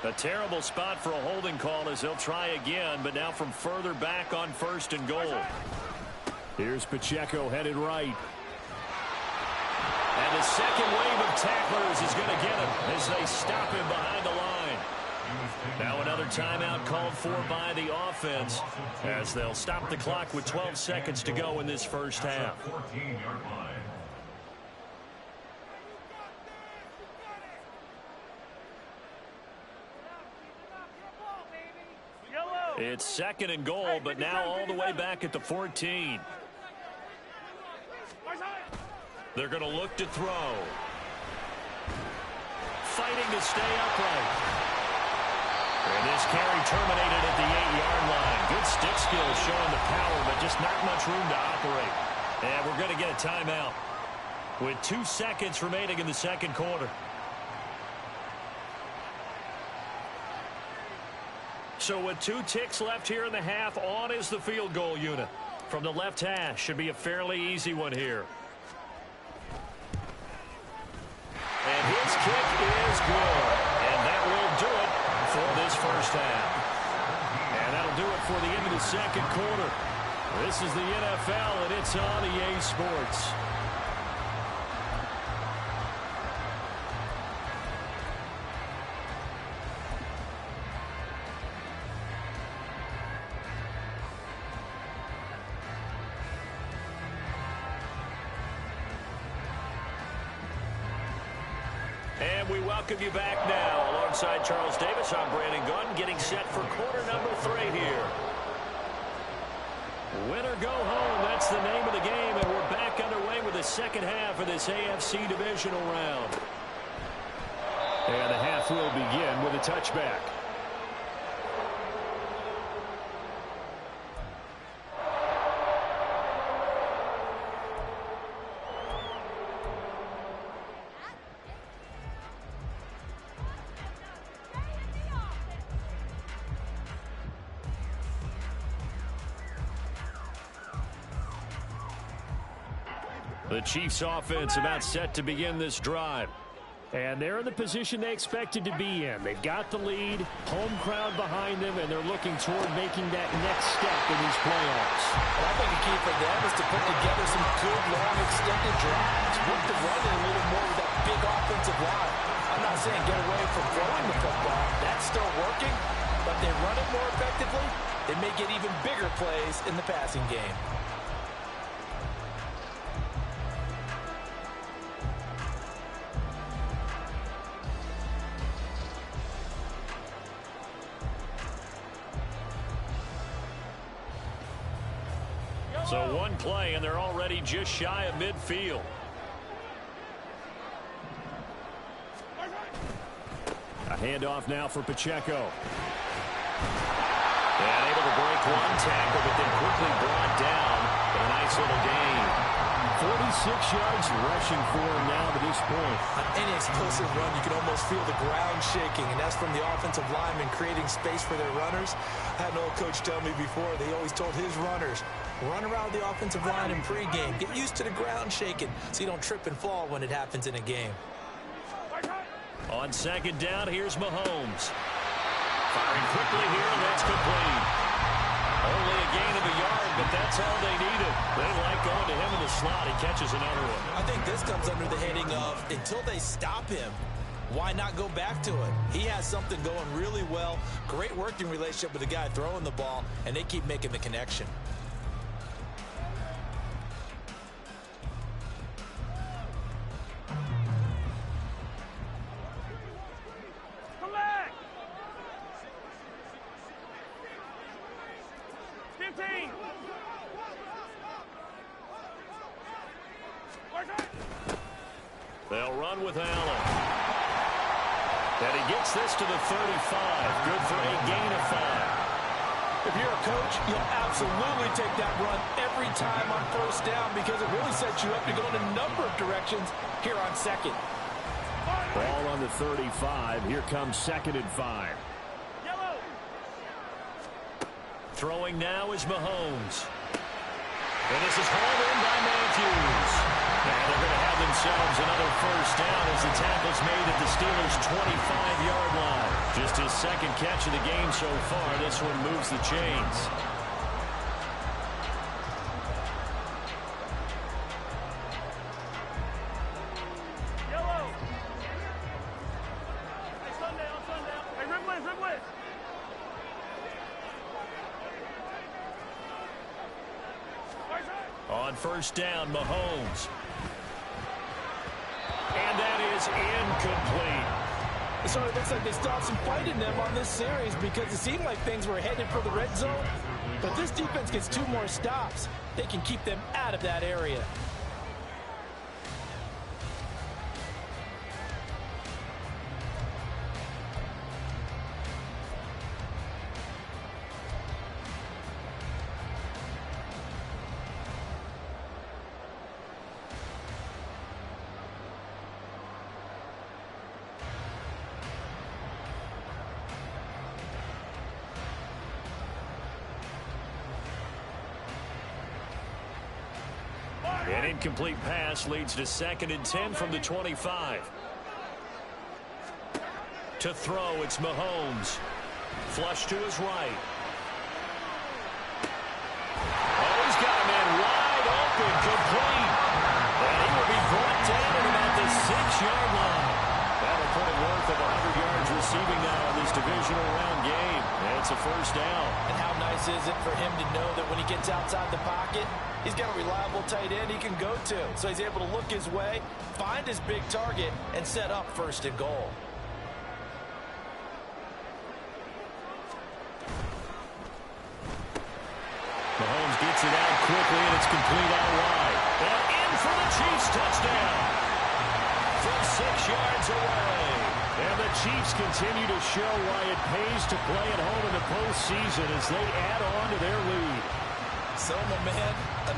Speaker 1: A terrible spot for a holding call as they'll try again, but now from further back on 1st and goal. Here's Pacheco headed right. And the second wave of tacklers is going to get him as they stop him behind the line. Now another timeout called for by the offense as they'll stop the clock with 12 seconds to go in this first half. It's 2nd and goal, but now all the way back at the 14. They're going to look to throw. Fighting to stay upright. And this carry terminated at the 8-yard line. Good stick skills showing the power, but just not much room to operate. And we're going to get a timeout with 2 seconds remaining in the 2nd quarter. So with 2 ticks left here in the half, on is the field goal unit. From the left hash, should be a fairly easy one here. And his kick is good. And that will do it for this first half. And that'll do it for the end of the 2nd quarter. This is the NFL, and it's on EA Sports. And we welcome you back now. Alongside Charles Davis, I'm Brandon Gunn, getting set for quarter number 3 here. Win or go home, that's the name of the game, and we're back underway with the 2nd half of this AFC divisional round. And the half will begin with a touchback. The Chiefs offense about set to begin this drive. And they're in the position they expected to be in. They've got the lead, home crowd behind them, and they're looking toward making that next step in these playoffs.
Speaker 4: Well, I think the key for them is to put together some good, long, extended drives. Work the run in a little more with that big offensive line. I'm not saying get away from throwing the football. That's still working, but they run it more effectively. They may get even bigger plays in the passing game.
Speaker 1: So 1 play, and they're already just shy of midfield. A handoff now for Pacheco. And able to break 1 tackle, but then quickly brought down. But a nice little gain. 46 yards rushing for him now to this point.
Speaker 4: On any explosive run, you can almost feel the ground shaking, and that's from the offensive linemen creating space for their runners. I had an old coach tell me before, they always told his runners, run around the offensive line in pregame. Get used to the ground shaking so you don't trip and fall when it happens in a game.
Speaker 1: On 2nd down, here's Mahomes. Firing quickly here, and that's complete. Only a gain of a yard, but that's all they needed. They like going to him in the slot. He catches another one.
Speaker 4: I think this comes under the heading of, until they stop him, why not go back to it? He has something going really well. Great working relationship with the guy throwing the ball, and they keep making the connection.
Speaker 3: Come back! 15!
Speaker 1: They'll run with Allen. And he gets this to the 35. Good for a gain of 5.
Speaker 2: If you're a coach, you'll absolutely take that run every time on first down because it really sets you up to go in a number of directions here on second.
Speaker 1: Ball on the 35. Here comes 2nd and 5.
Speaker 3: Yellow.
Speaker 1: Throwing now is Mahomes. And this is hauled in by Matthews. And they're going to have themselves another first down as the tackle's made at the Steelers' 25-yard line. Just his 2nd catch of the game so far. This one moves the chains.
Speaker 3: Yellow. Hey, sundown. Hey, rip width.
Speaker 1: On first down, Mahomes. And that is incomplete.
Speaker 2: So it looks like they stopped some fight in them on this series because it seemed like things were headed for the red zone. But this defense gets 2 more stops. They can keep them out of that area.
Speaker 1: An incomplete pass leads to 2nd and 10 from the 25. To throw, it's Mahomes. Flush to his right. Oh, he's got a man wide open, complete. And he will be brought down at about the 6-yard line. That'll put him worth of 100 yards receiving now in this divisional round game. And it's a first down.
Speaker 2: And how nice is it for him to know that when he gets outside the pocket, he's got a reliable tight end he can go to. So he's able to look his way, find his big target, and set up 1st and goal.
Speaker 1: Mahomes gets it out quickly, and it's complete out wide. And in for the Chiefs touchdown. From 6 yards away. And the Chiefs continue to show why it pays to play at home in the postseason as they add on to their lead.
Speaker 4: So, my man,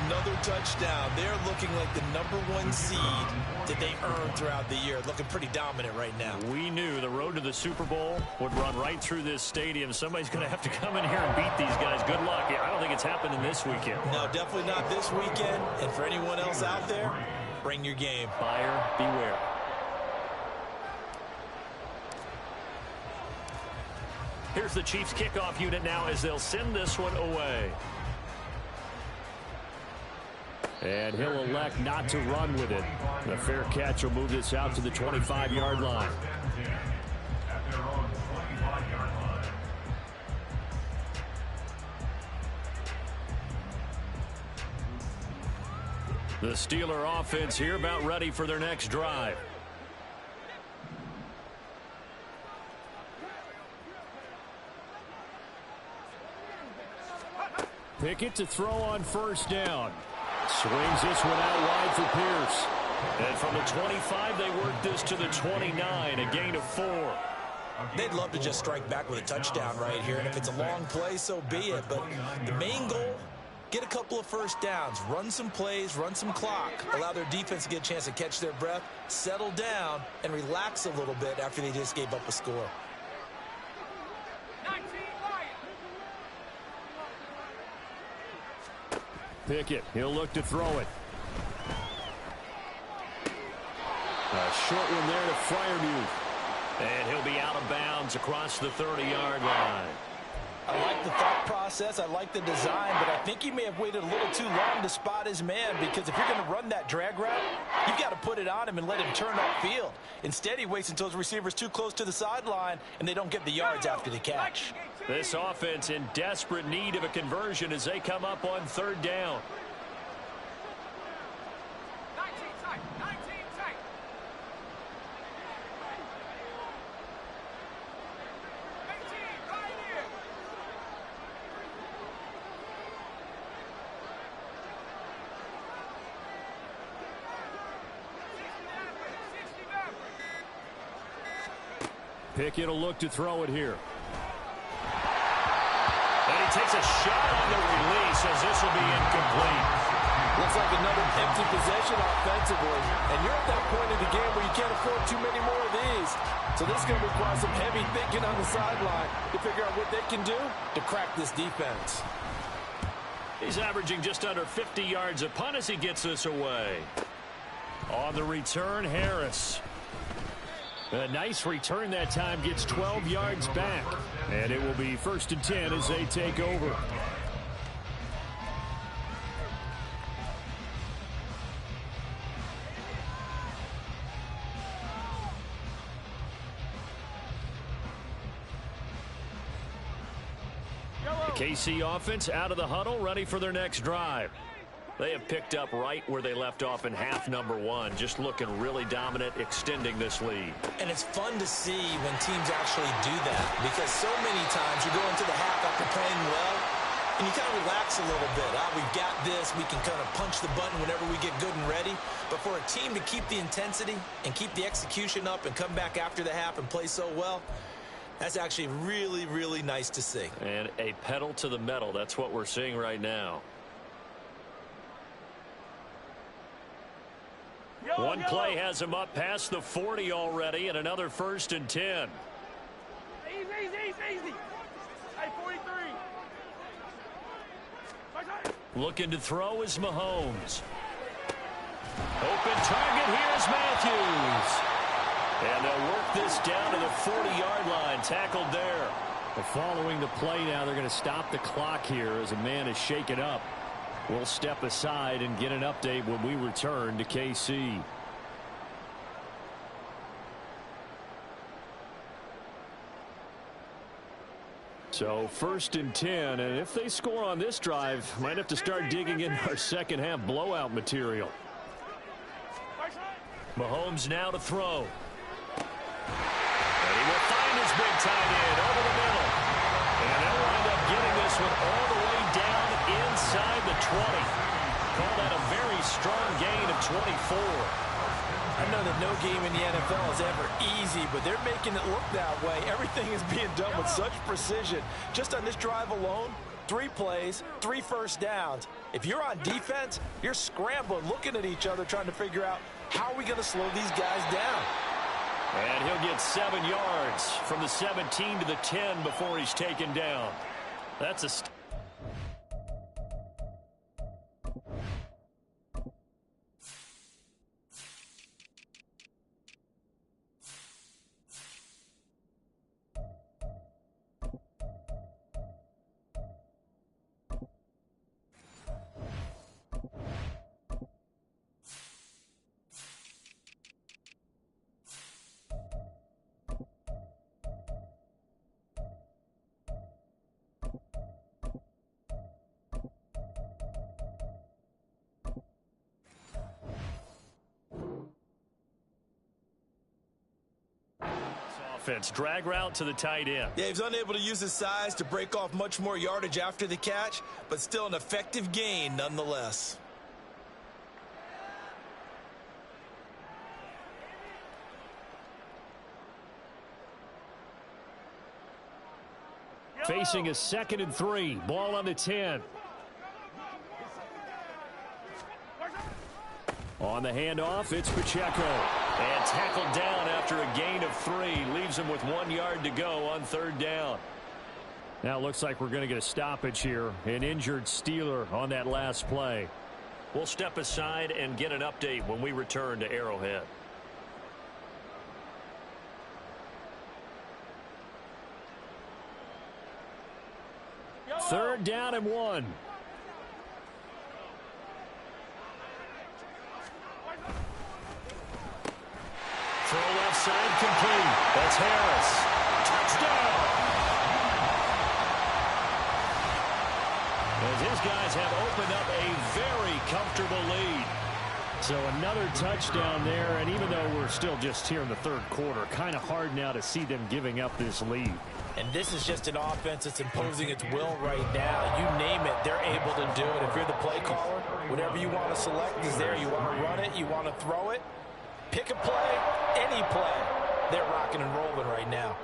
Speaker 4: another touchdown. They're looking like the #1 seed that they earned throughout the year. Looking pretty dominant right now.
Speaker 1: We knew the road to the Super Bowl would run right through this stadium. Somebody's going to have to come in here and beat these guys. Good luck. I don't think it's happening this weekend.
Speaker 4: No, definitely not this weekend. And for anyone else out there, bring your game.
Speaker 1: Buyer beware. Here's the Chiefs kickoff unit now as they'll send this one away. And he'll elect not to run with it. A fair catch will move this out to the 25-yard line. The Steeler offense here about ready for their next drive. Pickett to throw on first down. Swings this one out wide for Pierce. And from the 25, they work this to the 29, a gain of 4.
Speaker 4: They'd love to just strike back with a touchdown right here, and if it's a long play, so be it. But the main goal, get a couple of first downs, run some plays, run some clock, allow their defense to get a chance to catch their breath, settle down, and relax a little bit after they just gave up a score.
Speaker 1: Pickett, he'll look to throw it. A short one there to Freiermuth. And he'll be out of bounds across the 30-yard line.
Speaker 2: I like the thought process. I like the design, but I think he may have waited a little too long to spot his man because if you're going to run that drag route, you've got to put it on him and let him turn upfield. Instead, he waits until his receiver's too close to the sideline and they don't get the yards after the catch.
Speaker 1: This offense in desperate need of a conversion as they come up on 3rd down. Pickett will look to throw it here. And he takes a shot on the release as this will be incomplete.
Speaker 2: Looks like another empty possession offensively. And you're at that point in the game where you can't afford too many more of these. So this is going to require some heavy thinking on the sideline to figure out what they can do to crack this defense.
Speaker 1: He's averaging just under 50 yards a punt as he gets this away. On the return, Harris. A nice return that time, gets 12 yards back. And it will be 1st and 10 as they take over. The KC offense out of the huddle, ready for their next drive. They have picked up right where they left off in half number 1, just looking really dominant, extending this lead.
Speaker 4: And it's fun to see when teams actually do that, because so many times you go into the half after playing well, and you kind of relax a little bit. We've got this. We can kind of punch the button whenever we get good and ready. But for a team to keep the intensity and keep the execution up and come back after the half and play so well, that's actually really, really nice to see.
Speaker 1: And a pedal to the metal. That's what we're seeing right now. One play has him up past the 40 already, and another 1st and 10.
Speaker 3: Easy. Hey, 43.
Speaker 1: Looking to throw is Mahomes. Open target, here's Matthews. And they'll work this down to the 40-yard line, tackled there. But following the play now, they're going to stop the clock here as a man is shaken up. We'll step aside and get an update when we return to KC. So 1st and 10, and if they score on this drive, might have to start digging in our second half blowout material. Mahomes now to throw. And he will find his big tight end over the middle. And they'll wind up getting this one all the way down inside the 20. Call that a very strong gain of 24.
Speaker 2: I know that no game in the NFL is ever easy, but they're making it look that way. Everything is being done with such precision. Just on this drive alone, 3 plays, 3 first downs. If you're on defense, you're scrambling, looking at each other, trying to figure out how are we going to slow these guys down.
Speaker 1: And he'll get 7 yards from the 17 to the 10 before he's taken down. That's a... offense. Drag route to the tight end.
Speaker 4: Yeah, he was unable to use his size to break off much more yardage after the catch, but still an effective gain nonetheless.
Speaker 1: Facing a 2nd and 3. Ball on the 10. On the handoff, it's Pacheco. And tackled down after a gain of 3. Leaves him with 1 yard to go on 3rd down. Now it looks like we're going to get a stoppage here. An injured Steeler on that last play. We'll step aside and get an update when we return to Arrowhead. Third down and 1. Throw left side complete. That's Harris. Touchdown. As his guys have opened up a very comfortable lead. So another touchdown there, and even though we're still just here in the 3rd quarter, kind of hard now to see them giving up this lead.
Speaker 2: And this is just an offense that's imposing its will right now. You name it, they're able to do it. If you're the play caller, whatever you want to select is there. You want to run it, you want to throw it. Pick a play, any play.
Speaker 4: they're rocking and rolling right now.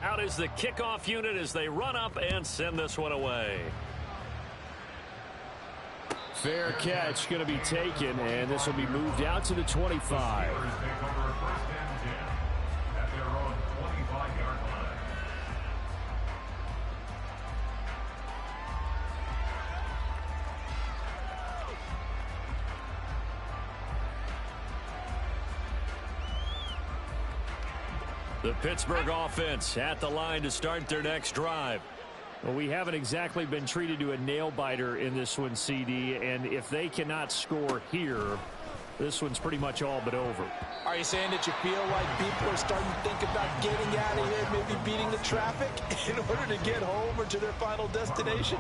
Speaker 1: Out is the kickoff unit as they run up and send this one away. Fair catch going to be taken, and this will be moved out to the 25. The Pittsburgh offense at the line to start their next drive. Well, we haven't exactly been treated to a nail-biter in this one, CD, and if they cannot score here, this one's pretty much all but over.
Speaker 4: Are you saying that you feel like people are starting to think about getting out of here, maybe beating the traffic in order to get home or to their final destination?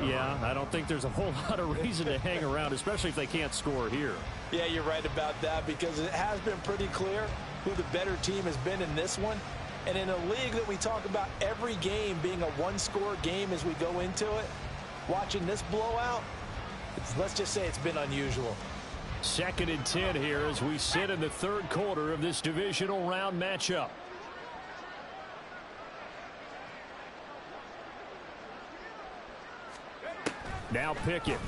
Speaker 1: Yeah, I don't think there's a whole lot of reason to hang around, especially if they can't score here.
Speaker 4: Yeah, you're right about that, because it has been pretty clear who the better team has been in this one. And in a league that we talk about every game being a one-score game as we go into it, watching this blowout, let's just say it's been unusual.
Speaker 1: 2nd and 10 here as we sit in the 3rd quarter of this divisional round matchup. Now Pickett.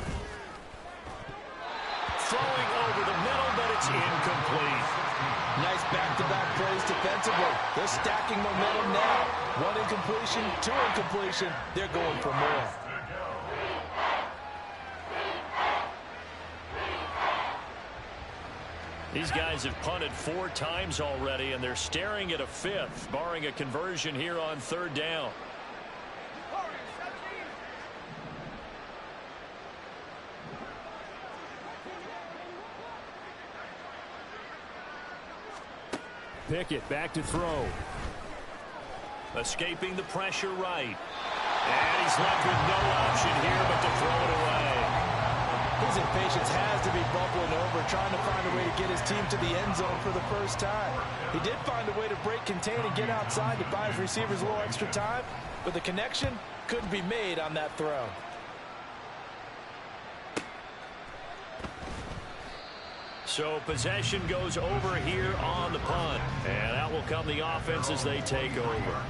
Speaker 1: Throwing over the middle, but it's incomplete.
Speaker 4: Nice back-to-back plays defensively. They're stacking momentum now. 1 incompletion, 2 incompletion. They're going for more.
Speaker 1: These guys have punted 4 times already, and they're staring at a 5th, barring a conversion here on 3rd down. Pickett back to throw. Escaping the pressure right. And he's left with no option here but to throw it away.
Speaker 4: His impatience has to be bubbling over, trying to find a way to get his team to the end zone for the first time. He did find a way to break, contain, and get outside to buy his receivers a little extra time, but the connection couldn't be made on that throw.
Speaker 1: So possession goes over here on the punt. And out will come the offense as they take over.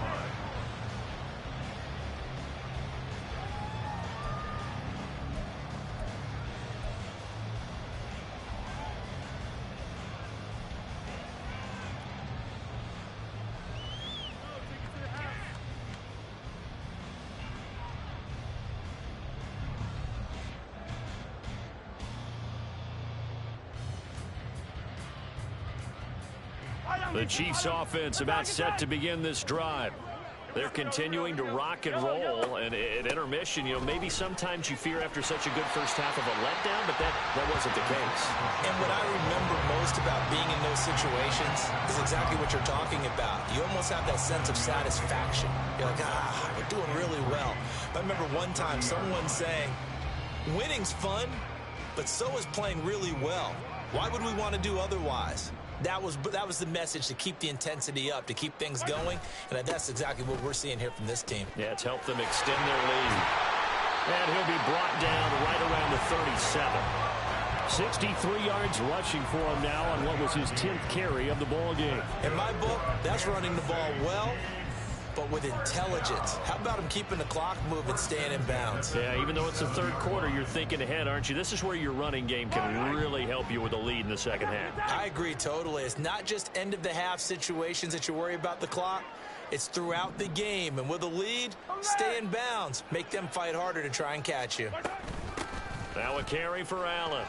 Speaker 1: The Chiefs offense about set to begin this drive. They're continuing to rock and roll, and at intermission, you know, maybe sometimes you fear after such a good first half of a letdown, but that wasn't the case.
Speaker 4: And what I remember most about being in those situations is exactly what you're talking about. You almost have that sense of satisfaction. You're like, we're doing really well. But I remember one time someone saying, winning's fun, but so is playing really well. Why would we want to do otherwise? That was the message, to keep the intensity up, to keep things going, and that's exactly what we're seeing here from this team.
Speaker 1: Yeah, it's helped them extend their lead. And he'll be brought down right around the 37. 63 yards rushing for him now on what was his 10th carry of the ball game.
Speaker 4: In my book, that's running the ball well, but with intelligence. How about him keeping the clock moving, staying in bounds?
Speaker 1: Yeah, even though it's the 3rd quarter, you're thinking ahead, aren't you? This is where your running game can really help you with a lead in the 2nd half.
Speaker 4: I agree totally. It's not just end-of-the-half situations that you worry about the clock. It's throughout the game. And with a lead, stay in bounds. Make them fight harder to try and catch you.
Speaker 1: Now a carry for Allen.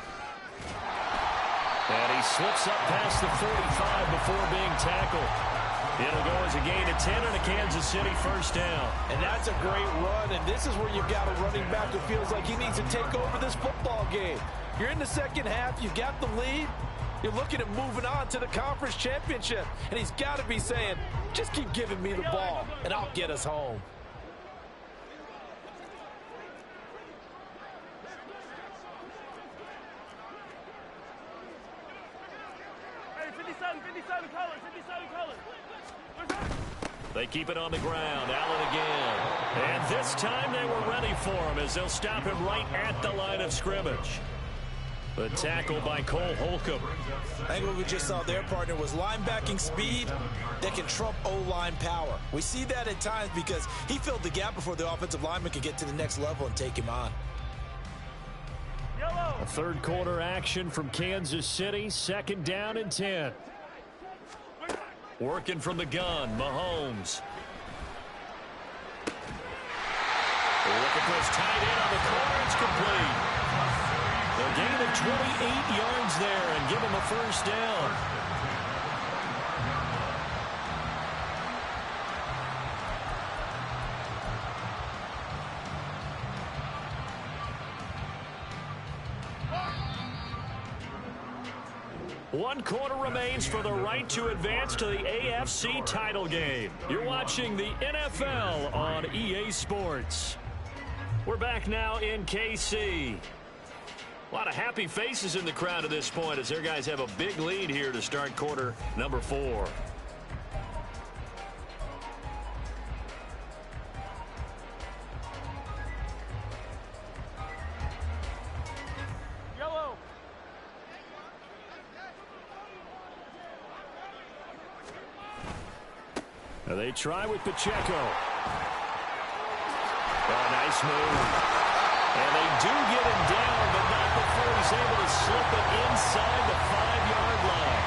Speaker 1: And he slips up past the 45 before being tackled. It'll go as a gain of 10 and a Kansas City first down.
Speaker 2: And that's a great run, and this is where you've got a running back who feels like he needs to take over this football game. You're in the 2nd half, you've got the lead, you're looking at moving on to the conference championship, and he's got to be saying, just keep giving me the ball, and I'll get us home.
Speaker 3: Hey, 57 colors, 57 colors.
Speaker 1: They keep it on the ground. Allen again. And this time they were ready for him as they'll stop him right at the line of scrimmage. The tackle by Cole Holcomb.
Speaker 4: I think what we just saw their partner was linebacking speed that can trump O-line power. We see that at times because he filled the gap before the offensive lineman could get to the next level and take him on.
Speaker 1: A third quarter action from Kansas City. 2nd down and 10. Working from the gun, Mahomes. Look at this, tight end on the corner. It's complete. A gain of 28 yards there and give him a first down. One quarter remains for the right to advance to the AFC title game. You're watching the NFL on EA Sports. We're back now in KC. A lot of happy faces in the crowd at this point as their guys have a big lead here to start quarter number 4.
Speaker 3: Yellow.
Speaker 1: Now they try with Pacheco. Oh, nice move. And they do get him down, but not before he's able to slip it inside the 5-yard line.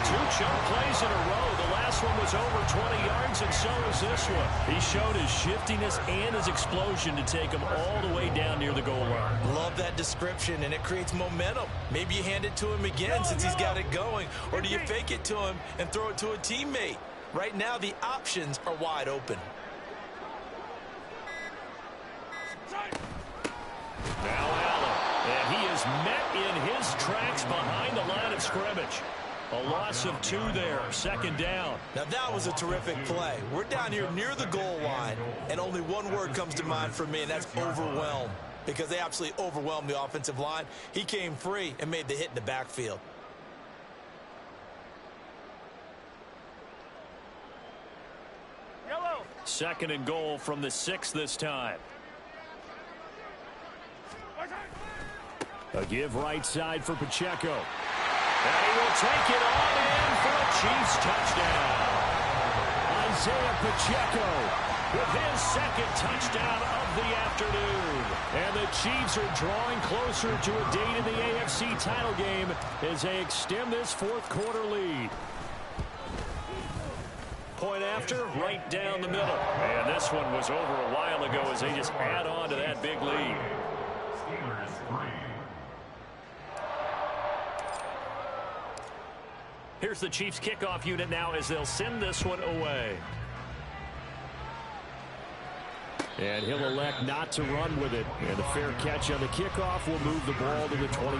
Speaker 1: 2 chunk plays in a row. The last one was over 20 yards, and so is this one. He showed his shiftiness and his explosion to take him all the way down near the goal line.
Speaker 4: Love that description, and it creates momentum. Maybe you hand it to him again since he's got it going, or do you fake it to him and throw it to a teammate? Right now, the options are wide open.
Speaker 1: Now Allen, and he is met in his tracks behind the line of scrimmage. A loss of 2 there, 2nd down.
Speaker 4: Now that was a terrific play. We're down here near the goal line, and only one word comes to mind for me, and that's overwhelmed, because they absolutely overwhelmed the offensive line. He came free and made the hit in the backfield.
Speaker 3: Yellow.
Speaker 1: 2nd and goal from the 6 this time. A give right side for Pacheco. And he will take it on in for a Chiefs touchdown. Isaiah Pacheco with his 2nd touchdown of the afternoon. And the Chiefs are drawing closer to a date in the AFC title game as they extend this 4th quarter lead. Point after, right down the middle. And this one was over a while ago as they just add on to that big lead. Here's the Chiefs kickoff unit now as they'll send this one away. And he'll elect not to run with it. And a fair catch on the kickoff will move the ball to the 20.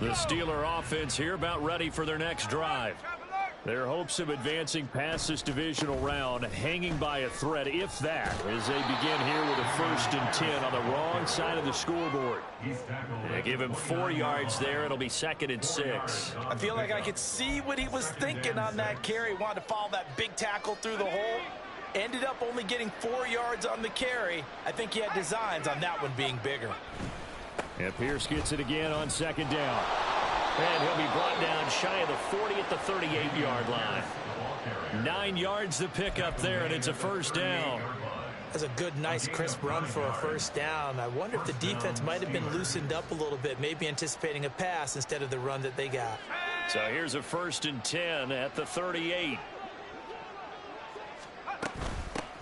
Speaker 1: The Steeler offense here about ready for their next drive. Their hopes of advancing past this divisional round hanging by a thread, if that, as they begin here with a 1st and 10 on the wrong side of the scoreboard. They give him 4 yards there. It'll be 2nd and 6.
Speaker 4: I feel like I could see what he was thinking on that carry. Wanted to follow that big tackle through the hole. Ended up only getting 4 yards on the carry. I think he had designs on that one being bigger.
Speaker 1: And Pierce gets it again on 2nd down. And he'll be brought down shy of the 40 at the 38-yard line. 9 yards to pick up there, and it's a 1st down.
Speaker 4: That's a good, nice, crisp run for a 1st down. I wonder if the defense might have been loosened up a little bit, maybe anticipating a pass instead of the run that they got.
Speaker 1: So here's a 1st and 10 at the 38.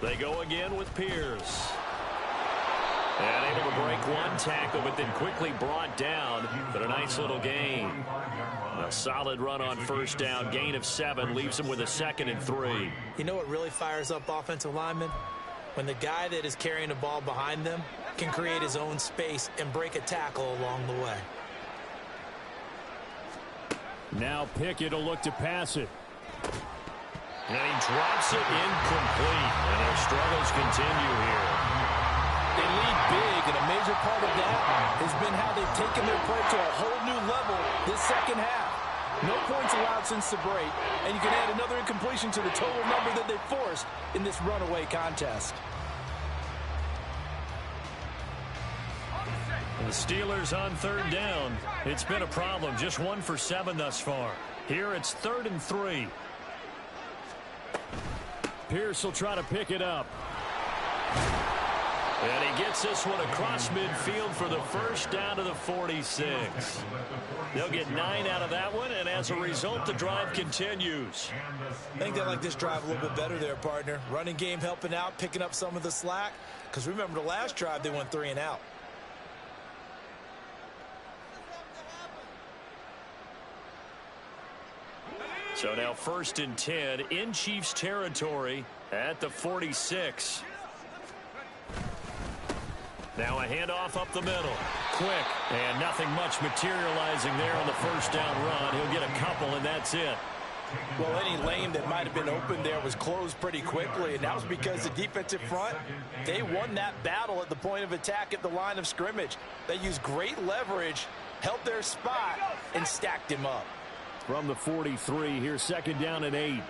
Speaker 1: They go again with Pierce. And able to break one tackle, but then quickly brought down. But a nice little gain. A solid run on 1st down. Gain of 7 leaves them with a 2nd and 3.
Speaker 4: You know what really fires up offensive linemen? When the guy that is carrying the ball behind them can create his own space and break a tackle along the way.
Speaker 1: Now Pickett will look to pass it. And he drops it incomplete. And their struggles continue here.
Speaker 2: They lead big, and a major part of that has been how they've taken their play to a whole new level this 2nd half. No points allowed since the break, and you can add another incompletion to the total number that they forced in this runaway contest.
Speaker 1: The Steelers on 3rd down. It's been a problem. Just 1 for 7 thus far. Here it's 3rd and 3. Pierce will try to pick it up. And he gets this one across midfield for the 1st down to the 46. They'll get 9 out of that one, and as a result, the drive continues.
Speaker 4: I think they like this drive a little bit better there, partner. Running game helping out, picking up some of the slack. Because remember, the last drive, they went 3 and out.
Speaker 1: So now 1st and 10 in Chiefs territory at the 46. Now a handoff up the middle. Quick, and nothing much materializing there on the 1st down run. He'll get a couple, and that's it.
Speaker 2: Well, any lane that might have been open there was closed pretty quickly, and that was because the defensive front, they won that battle at the point of attack at the line of scrimmage. They used great leverage, held their spot, and stacked him up.
Speaker 1: From the 43, here's 2nd down and 8.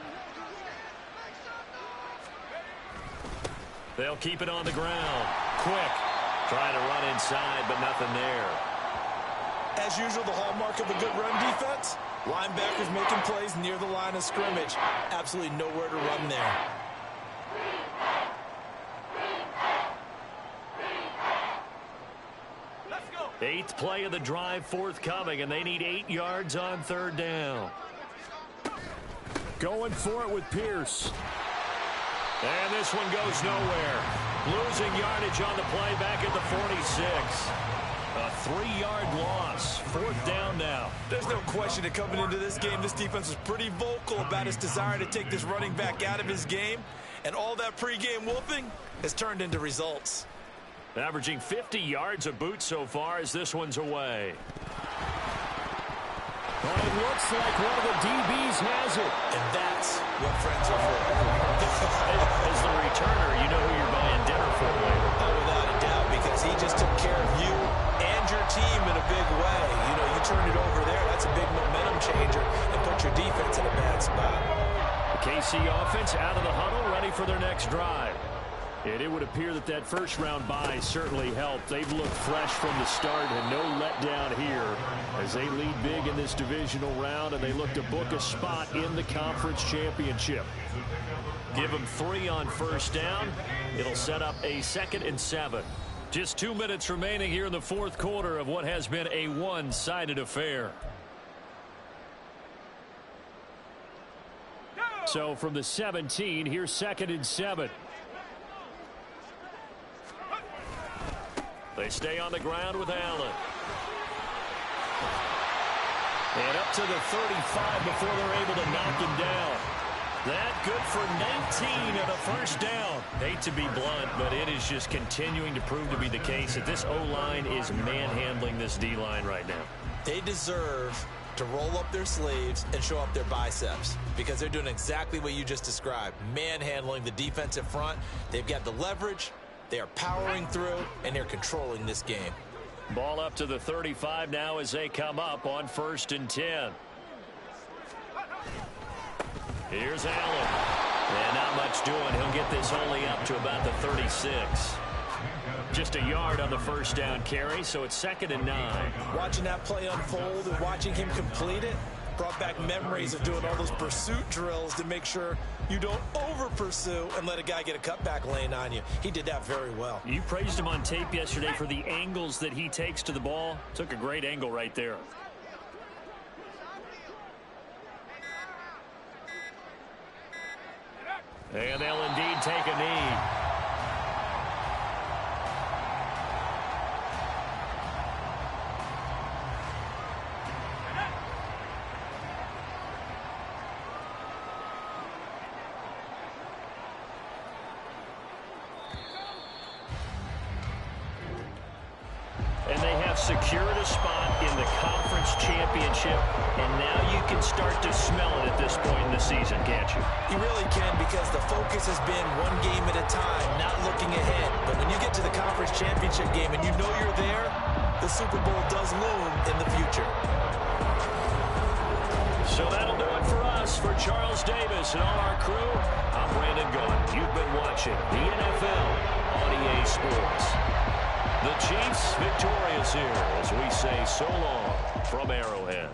Speaker 1: They'll keep it on the ground. Quick. Trying to run inside, but nothing there.
Speaker 4: As usual, the hallmark of a good run defense, linebackers making plays near the line of scrimmage. Absolutely nowhere to run there.
Speaker 3: Let's go.
Speaker 1: 8th play of the drive forthcoming, and they need 8 yards on 3rd down. Going for it with Pierce. And this one goes nowhere. Losing yardage on the play back at the 46. A 3-yard loss. 4th down now.
Speaker 4: There's no question that coming into this game, this defense was pretty vocal about its desire to take this running back out of his game. And all that pregame whooping has turned into results.
Speaker 1: Averaging 50 yards a boot so far as this one's away. Well, it looks like one of the DBs has it.
Speaker 4: And that's what friends are for.
Speaker 1: As the returner, you know who you're buying dinner for later.
Speaker 4: Oh, without a doubt, because he just took care of you and your team in a big way. You know, you turn it over there, that's a big momentum changer, and put your defense in a bad spot.
Speaker 1: The KC offense out of the huddle, ready for their next drive. And it would appear that that 1st-round bye certainly helped. They've looked fresh from the start and no letdown here as they lead big in this divisional round, and they look to book a spot in the conference championship. Give them 3 on 1st down. It'll set up a 2nd and 7. Just 2 minutes remaining here in the 4th quarter of what has been a one-sided affair. So from the 17, here's 2nd and 7. They stay on the ground with Allen. And up to the 35 before they're able to knock him down. That good for 19 and a 1st down. Hate to be blunt, but it is just continuing to prove to be the case that this O-line is manhandling this D-line right now.
Speaker 4: They deserve to roll up their sleeves and show up their biceps because they're doing exactly what you just described, manhandling the defensive front. They've got the leverage, they are powering through, and they're controlling this game.
Speaker 1: Ball up to the 35 now as they come up on 1st and 10. Here's Allen. And not much doing. He'll get this only up to about the 36. Just a yard on the first down carry, so it's 2nd and 9.
Speaker 4: Watching that play unfold and watching him complete it brought back memories of doing all those pursuit drills to make sure you don't over-pursue and let a guy get a cutback lane on you. He did that very well.
Speaker 1: You praised him on tape yesterday for the angles that he takes to the ball. Took a great angle right there. And they'll indeed take a knee. And they have secured a spot in the conference championship, and now you can start to smell it at this point in the season, can't you?
Speaker 4: You really can, because the focus has been one game at a time, not looking ahead. But when you get to the conference championship game and you know you're there, the Super Bowl does loom in the future.
Speaker 1: So that'll do it for us. For Charles Davis and all our crew, I'm Brandon Gaudin. You've been watching the NFL on EA Sports. The Chiefs victorious here as we say so long from Arrowhead.